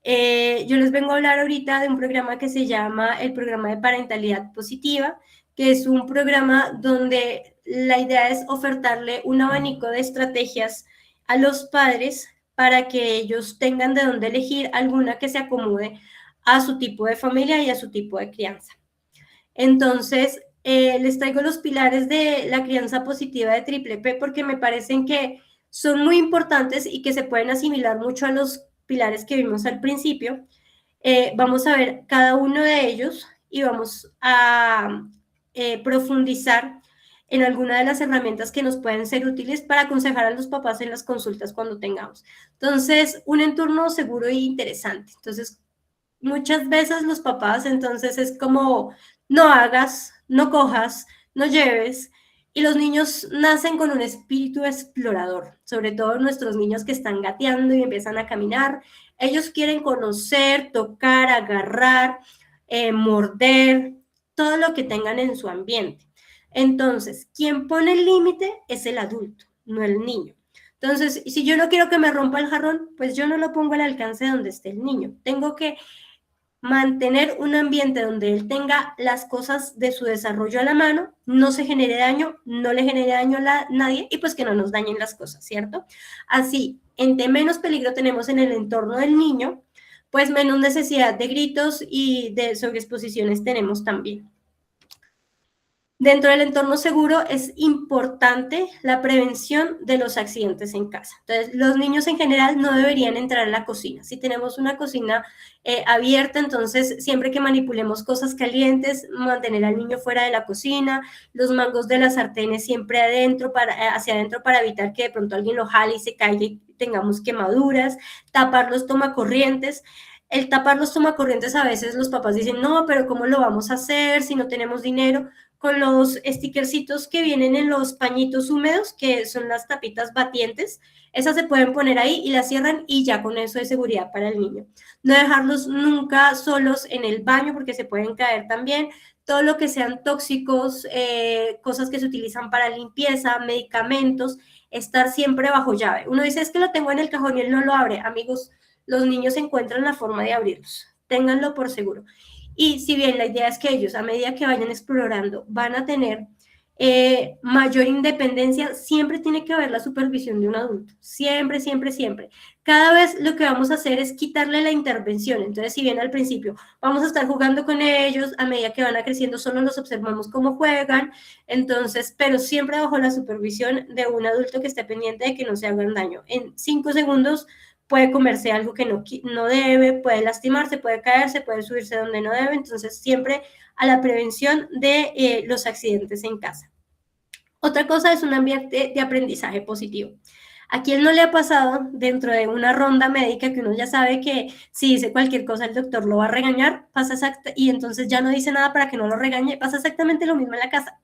Yo les vengo a hablar ahorita de un programa que se llama el programa de parentalidad positiva, que es un programa donde la idea es ofertarle un abanico de estrategias a los padres para que ellos tengan de dónde elegir alguna que se acomode a su tipo de familia y a su tipo de crianza. Entonces, les traigo los pilares de la crianza positiva de Triple P porque me parecen que son muy importantes y que se pueden asimilar mucho a los pilares que vimos al principio. Vamos a ver cada uno de ellos y vamos a profundizar en alguna de las herramientas que nos pueden ser útiles para aconsejar a los papás en las consultas cuando tengamos. Entonces, un entorno seguro e interesante. Entonces, muchas veces los papás, entonces es como, no hagas, no cojas, no lleves, y los niños nacen con un espíritu explorador, sobre todo nuestros niños que están gateando y empiezan a caminar, ellos quieren conocer, tocar, agarrar, morder, todo lo que tengan en su ambiente. Entonces, quien pone el límite es el adulto, no el niño. Entonces, si yo no quiero que me rompa el jarrón, pues yo no lo pongo al alcance de donde esté el niño. Tengo que mantener un ambiente donde él tenga las cosas de su desarrollo a la mano, no se genere daño, no le genere daño a nadie y pues que no nos dañen las cosas, ¿cierto? Así, entre menos peligro tenemos en el entorno del niño, pues menos necesidad de gritos y de sobreexposiciones tenemos también. Dentro del entorno seguro es importante la prevención de los accidentes en casa. Entonces, los niños en general no deberían entrar a la cocina. Si tenemos una cocina abierta, entonces siempre que manipulemos cosas calientes, mantener al niño fuera de la cocina, los mangos de las sartenes siempre adentro hacia adentro para evitar que de pronto alguien lo jale y se caiga y tengamos quemaduras, tapar los tomacorrientes. El tapar los tomacorrientes a veces los papás dicen, no, pero ¿cómo lo vamos a hacer si no tenemos dinero? con los stickercitos que vienen en los pañitos húmedos, que son las tapitas batientes. Esas se pueden poner ahí y las cierran y ya con eso es seguridad para el niño. No dejarlos nunca solos en el baño porque se pueden caer también. Todo lo que sean tóxicos, cosas que se utilizan para limpieza, medicamentos, estar siempre bajo llave. Uno dice, es que lo tengo en el cajón y él no lo abre. Amigos, los niños encuentran la forma de abrirlos. Ténganlo por seguro. Y si bien la idea es que ellos, a medida que vayan explorando, van a tener mayor independencia, siempre tiene que haber la supervisión de un adulto. Siempre, siempre, siempre. Cada vez lo que vamos a hacer es quitarle la intervención. Entonces, si bien al principio vamos a estar jugando con ellos, a medida que van creciendo, solo los observamos cómo juegan. Entonces, pero siempre bajo la supervisión de un adulto que esté pendiente de que no se hagan daño. En 5 segundos puede comerse algo que no debe, puede lastimarse, puede caerse, puede subirse donde no debe. Entonces, siempre a la prevención de los accidentes en casa. Otra cosa es un ambiente de aprendizaje positivo. ¿A quién no le ha pasado dentro de una ronda médica que uno ya sabe que si dice cualquier cosa el doctor lo va a regañar, y entonces ya no dice nada para que no lo regañe? Pasa exactamente lo mismo en la casa.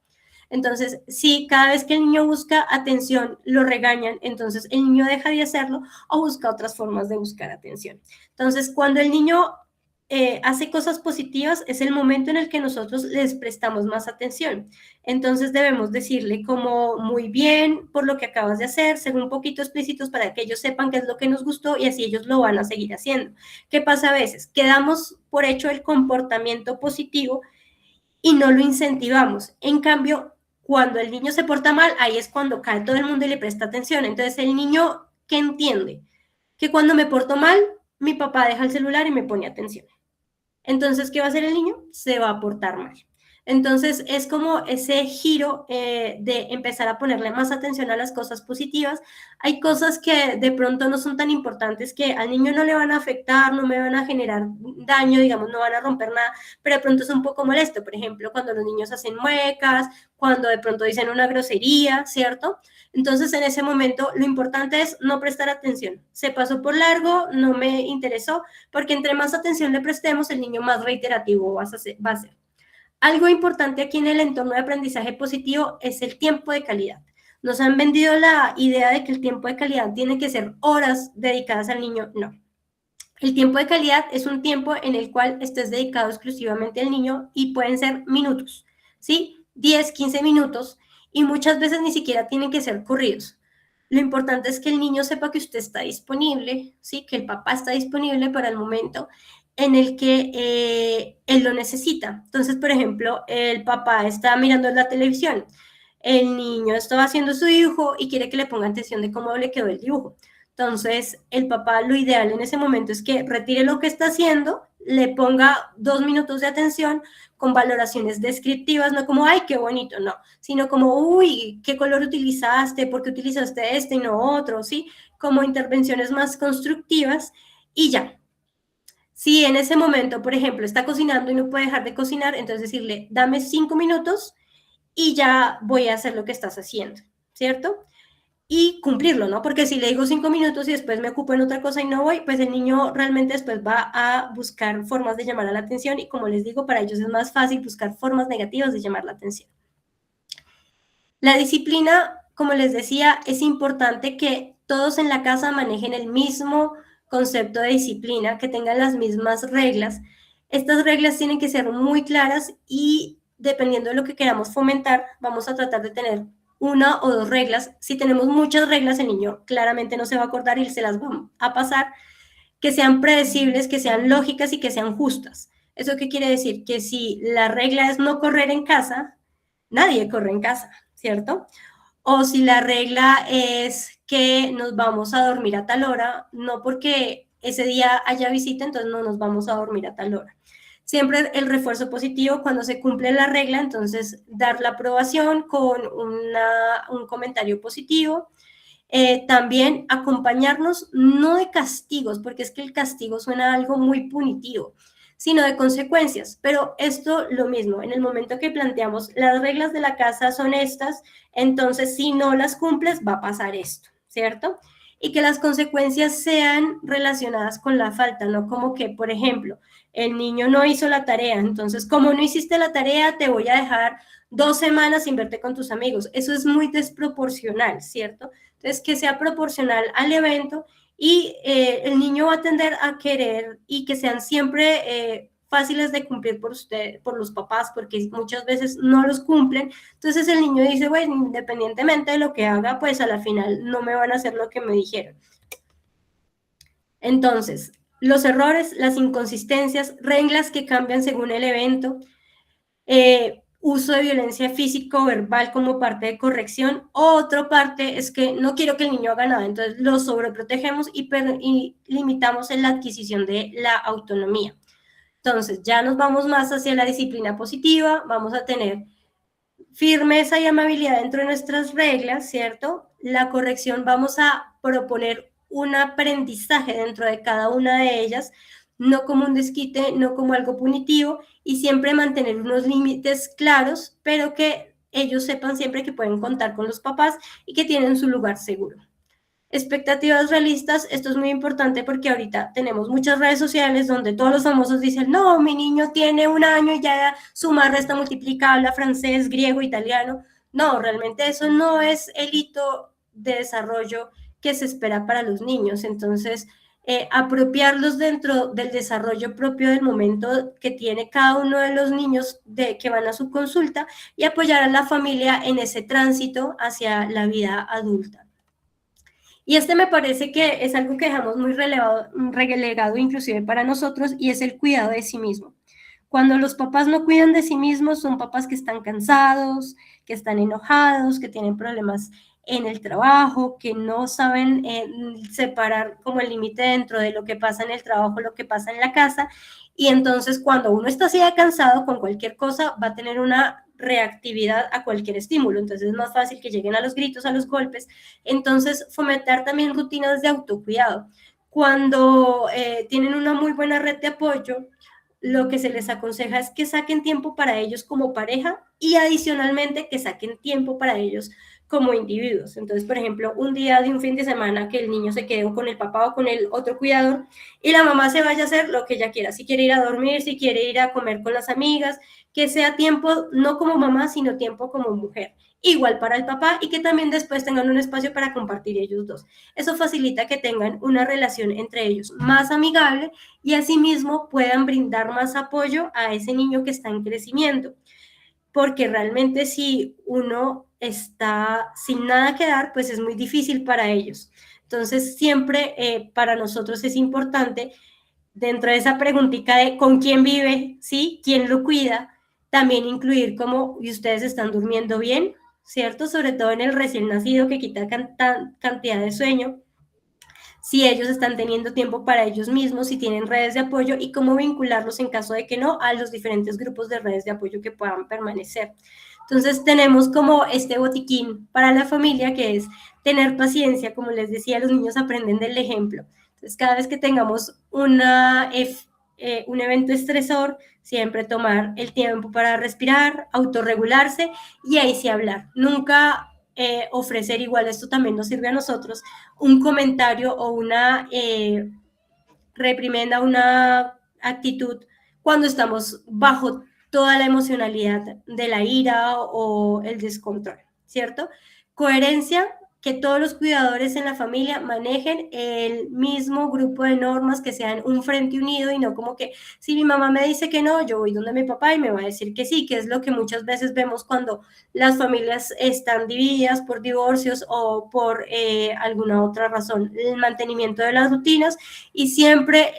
Entonces, si cada vez que el niño busca atención lo regañan, entonces el niño deja de hacerlo o busca otras formas de buscar atención. Entonces, cuando el niño hace cosas positivas, es el momento en el que nosotros les prestamos más atención. Entonces debemos decirle como muy bien por lo que acabas de hacer, ser un poquito explícitos para que ellos sepan qué es lo que nos gustó y así ellos lo van a seguir haciendo. ¿Qué pasa a veces? Quedamos por hecho el comportamiento positivo y no lo incentivamos. En cambio, cuando el niño se porta mal, ahí es cuando cae todo el mundo y le presta atención. Entonces el niño, ¿qué entiende? Que cuando me porto mal, mi papá deja el celular y me pone atención. Entonces, ¿qué va a hacer el niño? Se va a portar mal. Entonces, es como ese giro de empezar a ponerle más atención a las cosas positivas. Hay cosas que de pronto no son tan importantes, que al niño no le van a afectar, no me van a generar daño, digamos, no van a romper nada, pero de pronto es un poco molesto. Por ejemplo, cuando los niños hacen muecas, cuando de pronto dicen una grosería, ¿cierto? Entonces, en ese momento, lo importante es no prestar atención. Se pasó por largo, no me interesó, porque entre más atención le prestemos, el niño más reiterativo va a ser. Algo importante aquí en el entorno de aprendizaje positivo es el tiempo de calidad. Nos han vendido la idea de que el tiempo de calidad tiene que ser horas dedicadas al niño. No. El tiempo de calidad es un tiempo en el cual estés dedicado exclusivamente al niño y pueden ser minutos, ¿sí? 10, 15 minutos y muchas veces ni siquiera tienen que ser corridos. Lo importante es que el niño sepa que usted está disponible, ¿sí? Que el papá está disponible para el momento en el que él lo necesita. Entonces, por ejemplo, el papá está mirando la televisión, el niño está haciendo su dibujo y quiere que le ponga atención de cómo le quedó el dibujo. Entonces, el papá lo ideal en ese momento es que retire lo que está haciendo, le ponga 2 minutos de atención con valoraciones descriptivas, no como, ay, qué bonito, no, sino como, uy, qué color utilizaste, por qué utilizaste este y no otro, ¿sí? Como intervenciones más constructivas y ya. Si en ese momento, por ejemplo, está cocinando y no puede dejar de cocinar, entonces decirle, dame 5 minutos y ya voy a hacer lo que estás haciendo, ¿cierto? Y cumplirlo, ¿no? Porque si le digo 5 minutos y después me ocupo en otra cosa y no voy, pues el niño realmente después va a buscar formas de llamar a la atención y como les digo, para ellos es más fácil buscar formas negativas de llamar la atención. La disciplina, como les decía, es importante que todos en la casa manejen el mismo concepto de disciplina, que tengan las mismas reglas. Estas reglas tienen que ser muy claras y dependiendo de lo que queramos fomentar, vamos a tratar de tener 1 o 2 reglas. Si tenemos muchas reglas, el niño claramente no se va a acordar y se las va a pasar, que sean predecibles, que sean lógicas y que sean justas. ¿Eso qué quiere decir? Que si la regla es no correr en casa, nadie corre en casa, ¿cierto? O si la regla es que nos vamos a dormir a tal hora, no porque ese día haya visita, entonces no nos vamos a dormir a tal hora. Siempre el refuerzo positivo, cuando se cumple la regla, entonces dar la aprobación con un comentario positivo. También acompañarnos no de castigos, porque es que el castigo suena a algo muy punitivo, sino de consecuencias. Pero esto lo mismo, en el momento que planteamos las reglas de la casa son estas, entonces si no las cumples va a pasar esto, ¿cierto? Y que las consecuencias sean relacionadas con la falta, no como que, por ejemplo, el niño no hizo la tarea, entonces como no hiciste la tarea te voy a dejar 2 semanas sin verte con tus amigos. Eso es muy desproporcional, ¿cierto? Entonces, que sea proporcional al evento y el niño va a tender a querer y que sean siempre fáciles de cumplir por usted, por los papás, porque muchas veces no los cumplen. Entonces el niño dice, bueno, independientemente de lo que haga, pues a la final no me van a hacer lo que me dijeron. Entonces, los errores, las inconsistencias, reglas que cambian según el evento, uso de violencia físico o verbal como parte de corrección. Otra parte es que no quiero que el niño haga nada, entonces lo sobreprotegemos y limitamos en la adquisición de la autonomía. Entonces, ya nos vamos más hacia la disciplina positiva, vamos a tener firmeza y amabilidad dentro de nuestras reglas, ¿cierto? La corrección, vamos a proponer un aprendizaje dentro de cada una de ellas, no como un desquite, no como algo punitivo, y siempre mantener unos límites claros, pero que ellos sepan siempre que pueden contar con los papás y que tienen su lugar seguro. Expectativas realistas, esto es muy importante porque ahorita tenemos muchas redes sociales donde todos los famosos dicen, no, mi niño tiene 1 año y ya suma, resta, multiplica, habla francés, griego, italiano. No, realmente eso no es el hito de desarrollo que se espera para los niños. Entonces, apropiarlos dentro del desarrollo propio del momento que tiene cada uno de los niños que van a su consulta y apoyar a la familia en ese tránsito hacia la vida adulta. Y este me parece que es algo que dejamos muy relegado inclusive para nosotros, y es el cuidado de sí mismo. Cuando los papás no cuidan de sí mismos, son papás que están cansados, que están enojados, que tienen problemas en el trabajo, que no saben separar como el límite dentro de lo que pasa en el trabajo, lo que pasa en la casa. Y entonces cuando uno está así de cansado con cualquier cosa, va a tener una reactividad a cualquier estímulo. Entonces es más fácil que lleguen a los gritos, a los golpes. Entonces fomentar también rutinas de autocuidado. Cuando tienen una muy buena red de apoyo, lo que se les aconseja es que saquen tiempo para ellos como pareja y adicionalmente que saquen tiempo para ellos como individuos. Entonces, por ejemplo, un día de un fin de semana que el niño se quede con el papá o con el otro cuidador y la mamá se vaya a hacer lo que ella quiera, si quiere ir a dormir, si quiere ir a comer con las amigas, que sea tiempo no como mamá, sino tiempo como mujer. Igual para el papá y que también después tengan un espacio para compartir ellos dos. Eso facilita que tengan una relación entre ellos más amigable y asimismo puedan brindar más apoyo a ese niño que está en crecimiento. Porque realmente si uno está sin nada que dar, pues es muy difícil para ellos. Entonces, siempre para nosotros es importante, dentro de esa preguntita de con quién vive, ¿sí? ¿Quién lo cuida? También incluir cómo y ustedes están durmiendo bien, ¿cierto? Sobre todo en el recién nacido que quita cantidad de sueño, si ellos están teniendo tiempo para ellos mismos, si tienen redes de apoyo y cómo vincularlos en caso de que no a los diferentes grupos de redes de apoyo que puedan permanecer. Entonces tenemos como este botiquín para la familia que es tener paciencia, como les decía, los niños aprenden del ejemplo. Entonces cada vez que tengamos un evento estresor, siempre tomar el tiempo para respirar, autorregularse y ahí sí hablar. Nunca ofrecer, igual esto también nos sirve a nosotros, un comentario o una reprimenda, una actitud cuando estamos bajo toda la emocionalidad de la ira o el descontrol, ¿cierto? Coherencia, que todos los cuidadores en la familia manejen el mismo grupo de normas, que sean un frente unido y no como que si mi mamá me dice que no, yo voy donde mi papá y me va a decir que sí, que es lo que muchas veces vemos cuando las familias están divididas por divorcios o por alguna otra razón. El mantenimiento de las rutinas y siempre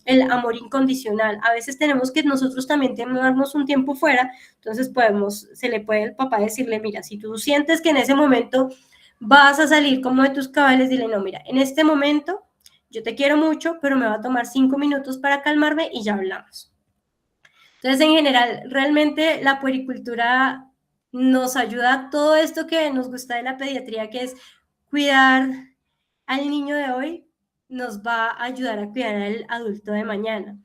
el amor incondicional. A veces tenemos que nosotros también tomarnos un tiempo fuera, entonces se le puede el papá decirle, mira, si tú sientes que en ese momento vas a salir como de tus cabales, dile, no, mira, en este momento yo te quiero mucho, pero me va a tomar 5 minutos para calmarme y ya hablamos. Entonces, en general, realmente la puericultura nos ayuda a todo esto que nos gusta de la pediatría, que es cuidar al niño de hoy, nos va a ayudar a cuidar al adulto de mañana.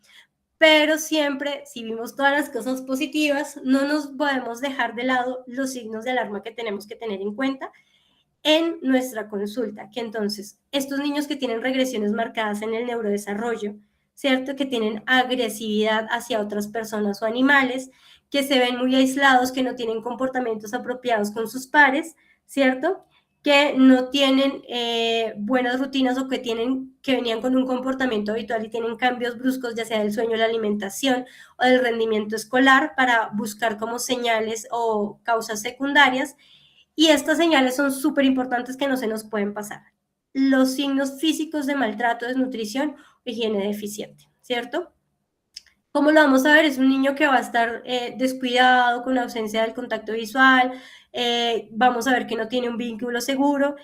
Pero siempre, si vimos todas las cosas positivas, no nos podemos dejar de lado los signos de alarma que tenemos que tener en cuenta en nuestra consulta, que entonces estos niños que tienen regresiones marcadas en el neurodesarrollo, ¿cierto? Que tienen agresividad hacia otras personas o animales, que se ven muy aislados, que no tienen comportamientos apropiados con sus pares, ¿cierto? Que no tienen buenas rutinas o que venían con un comportamiento habitual y tienen cambios bruscos, ya sea del sueño, la alimentación o del rendimiento escolar, para buscar como señales o causas secundarias. Y estas señales son súper importantes que no se nos pueden pasar. Los signos físicos de maltrato, desnutrición o higiene deficiente, ¿cierto? ¿Cómo lo vamos a ver? Es un niño que va a estar descuidado, con ausencia del contacto visual, vamos a ver que no tiene un vínculo seguro,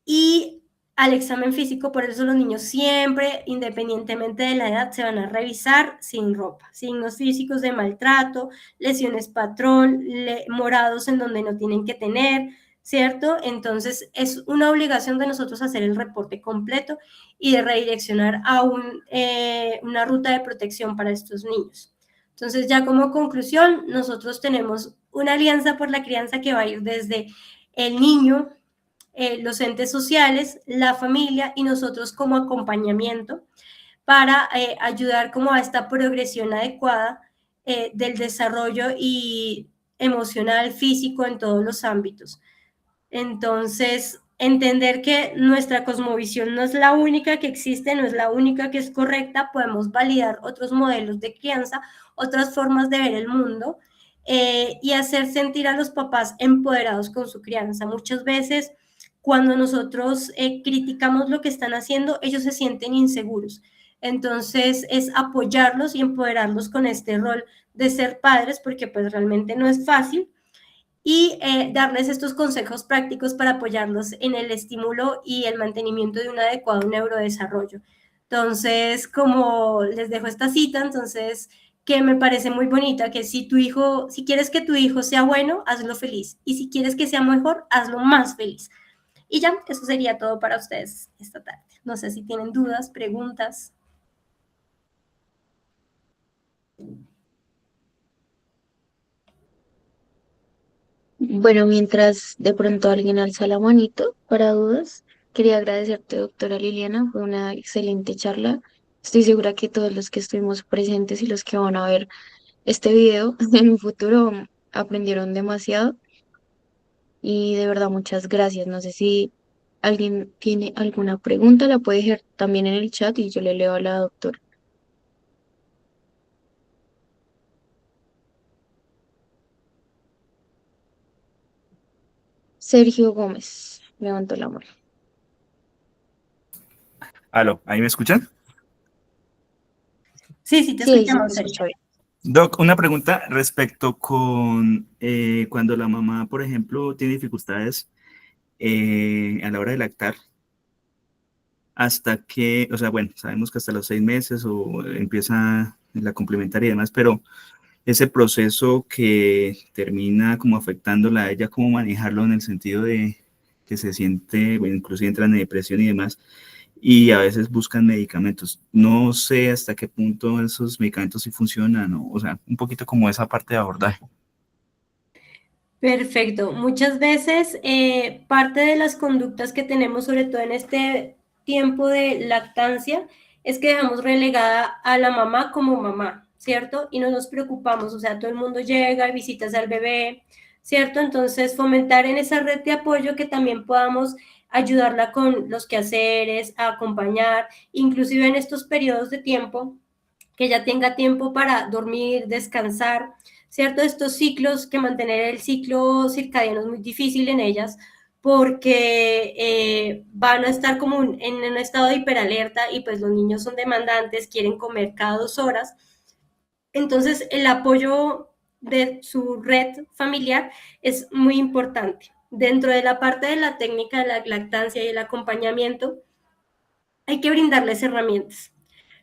y al examen físico, por eso los niños siempre, independientemente de la edad, se van a revisar sin ropa. Signos físicos de maltrato, lesiones patrón, morados en donde no tienen que tener, ¿cierto? Entonces es una obligación de nosotros hacer el reporte completo y de redireccionar a una ruta de protección para estos niños. Entonces, ya como conclusión, nosotros tenemos una alianza por la crianza que va a ir desde el niño, los entes sociales, la familia y nosotros como acompañamiento para ayudar como a esta progresión adecuada del desarrollo y emocional, físico, en todos los ámbitos. Entonces, entender que nuestra cosmovisión no es la única que existe, no es la única que es correcta, podemos validar otros modelos de crianza, otras formas de ver el mundo, y hacer sentir a los papás empoderados con su crianza. Muchas veces, cuando nosotros criticamos lo que están haciendo, ellos se sienten inseguros. Entonces, es apoyarlos y empoderarlos con este rol de ser padres, porque pues realmente no es fácil, y darles estos consejos prácticos para apoyarlos en el estímulo y el mantenimiento de un adecuado neurodesarrollo. Entonces, como les dejo esta cita, entonces, que me parece muy bonita, que si quieres que tu hijo sea bueno, hazlo feliz, y si quieres que sea mejor, hazlo más feliz. Y ya, eso sería todo para ustedes esta tarde. No sé si tienen dudas, preguntas. Bueno, mientras de pronto alguien alza la manito para dudas, quería agradecerte, doctora Liliana, fue una excelente charla. Estoy segura que todos los que estuvimos presentes y los que van a ver este video en un futuro aprendieron demasiado y de verdad muchas gracias. No sé si alguien tiene alguna pregunta, la puede dejar también en el chat y yo le leo a la doctora. Sergio Gómez, levantó la mano. Aló, ¿ahí me escuchan? Sí, sí, te Sí, ahí sí te escuchamos, escucho Sergio. bien. Doc, una pregunta respecto con cuando la mamá, por ejemplo, tiene dificultades a la hora de lactar, hasta que, o sea, bueno, sabemos que hasta los 6 meses o empieza la complementaria y demás, pero ese proceso que termina como afectándola a ella, cómo manejarlo en el sentido de que se siente, bueno, inclusive entran en depresión y demás, y a veces buscan medicamentos. No sé hasta qué punto esos medicamentos sí funcionan, o sea, un poquito como esa parte de abordaje. Perfecto. Muchas veces parte de las conductas que tenemos, sobre todo en este tiempo de lactancia, es que dejamos relegada a la mamá como mamá, ¿cierto? Y no nos preocupamos, o sea, todo el mundo llega y visitas al bebé, ¿cierto? Entonces, fomentar en esa red de apoyo que también podamos ayudarla con los quehaceres, a acompañar, inclusive en estos periodos de tiempo, que ella tenga tiempo para dormir, descansar, ¿cierto? Estos ciclos, que mantener el ciclo circadiano es muy difícil en ellas, porque van a estar como en un estado de hiperalerta, y pues los niños son demandantes, quieren comer cada 2 horas. Entonces, el apoyo de su red familiar es muy importante. Dentro de la parte de la técnica de la lactancia y el acompañamiento, hay que brindarles herramientas.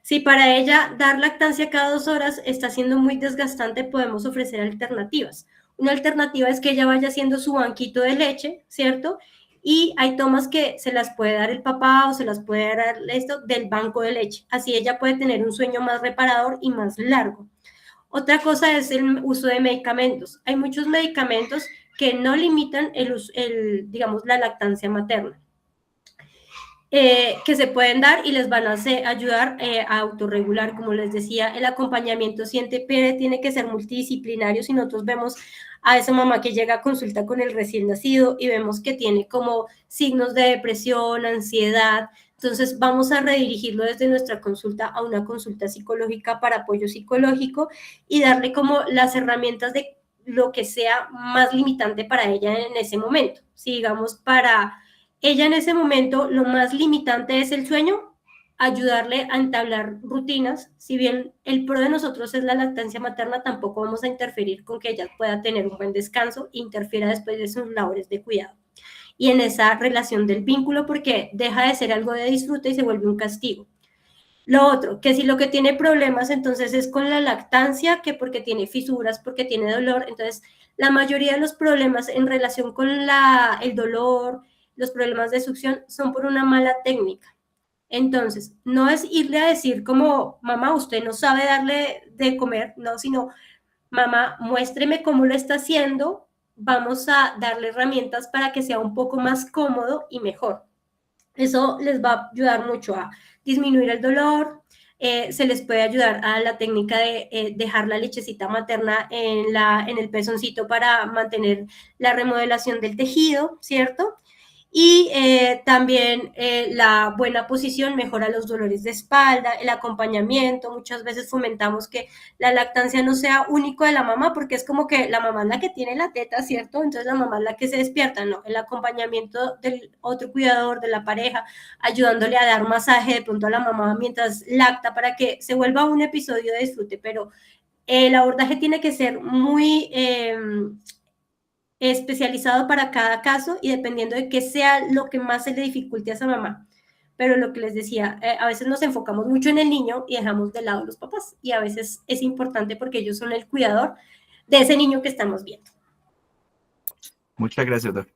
Si para ella dar lactancia cada 2 horas está siendo muy desgastante, podemos ofrecer alternativas. Una alternativa es que ella vaya haciendo su banquito de leche, ¿cierto? Y hay tomas que se las puede dar el papá o se las puede dar esto del banco de leche. Así ella puede tener un sueño más reparador y más largo. Otra cosa es el uso de medicamentos. Hay muchos medicamentos que no limitan digamos, la lactancia materna. que se pueden dar y les van a ayudar a autorregular. Como les decía, el acompañamiento siempre tiene que ser multidisciplinario. Si nosotros vemos a esa mamá que llega a consulta con el recién nacido y vemos que tiene como signos de depresión, ansiedad, entonces vamos a redirigirlo desde nuestra consulta a una consulta psicológica para apoyo psicológico y darle como las herramientas de lo que sea más limitante para ella en ese momento. Si digamos para ella en ese momento lo más limitante es el sueño, ayudarle a entablar rutinas. Si bien el pro de nosotros es la lactancia materna, tampoco vamos a interferir con que ella pueda tener un buen descanso e interfiera después de sus labores de cuidado. Y en esa relación del vínculo, porque deja de ser algo de disfrute y se vuelve un castigo. Lo otro, que si lo que tiene problemas entonces es con la lactancia, que porque tiene fisuras, porque tiene dolor, entonces la mayoría de los problemas en relación con el dolor, los problemas de succión son por una mala técnica. Entonces, no es irle a decir como, mamá, usted no sabe darle de comer, no, sino, mamá, muéstreme cómo lo está haciendo, vamos a darle herramientas para que sea un poco más cómodo y mejor. Eso les va a ayudar mucho a disminuir el dolor, se les puede ayudar a la técnica de dejar la lechecita materna en el pezoncito para mantener la remodelación del tejido, ¿cierto? Y también la buena posición mejora los dolores de espalda, el acompañamiento. Muchas veces fomentamos que la lactancia no sea único de la mamá, porque es como que la mamá es la que tiene la teta, ¿cierto? Entonces la mamá es la que se despierta, no. El acompañamiento del otro cuidador, de la pareja, ayudándole a dar masaje de pronto a la mamá mientras lacta para que se vuelva un episodio de disfrute, pero el abordaje tiene que ser muy especializado para cada caso y dependiendo de qué sea lo que más se le dificulte a esa mamá. Pero lo que les decía, a veces nos enfocamos mucho en el niño y dejamos de lado a los papás. Y a veces es importante porque ellos son el cuidador de ese niño que estamos viendo. Muchas gracias, doctor.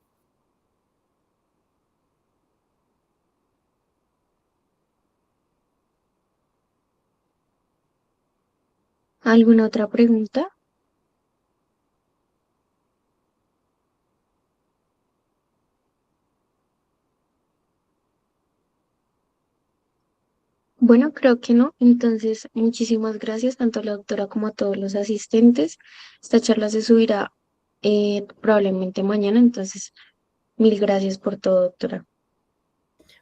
¿Alguna otra pregunta? Bueno, creo que no. Entonces, muchísimas gracias tanto a la doctora como a todos los asistentes. Esta charla se subirá probablemente mañana, entonces, mil gracias por todo, doctora.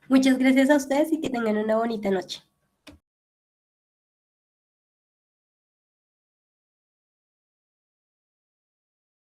Muchas gracias a ustedes y que tengan una bonita noche.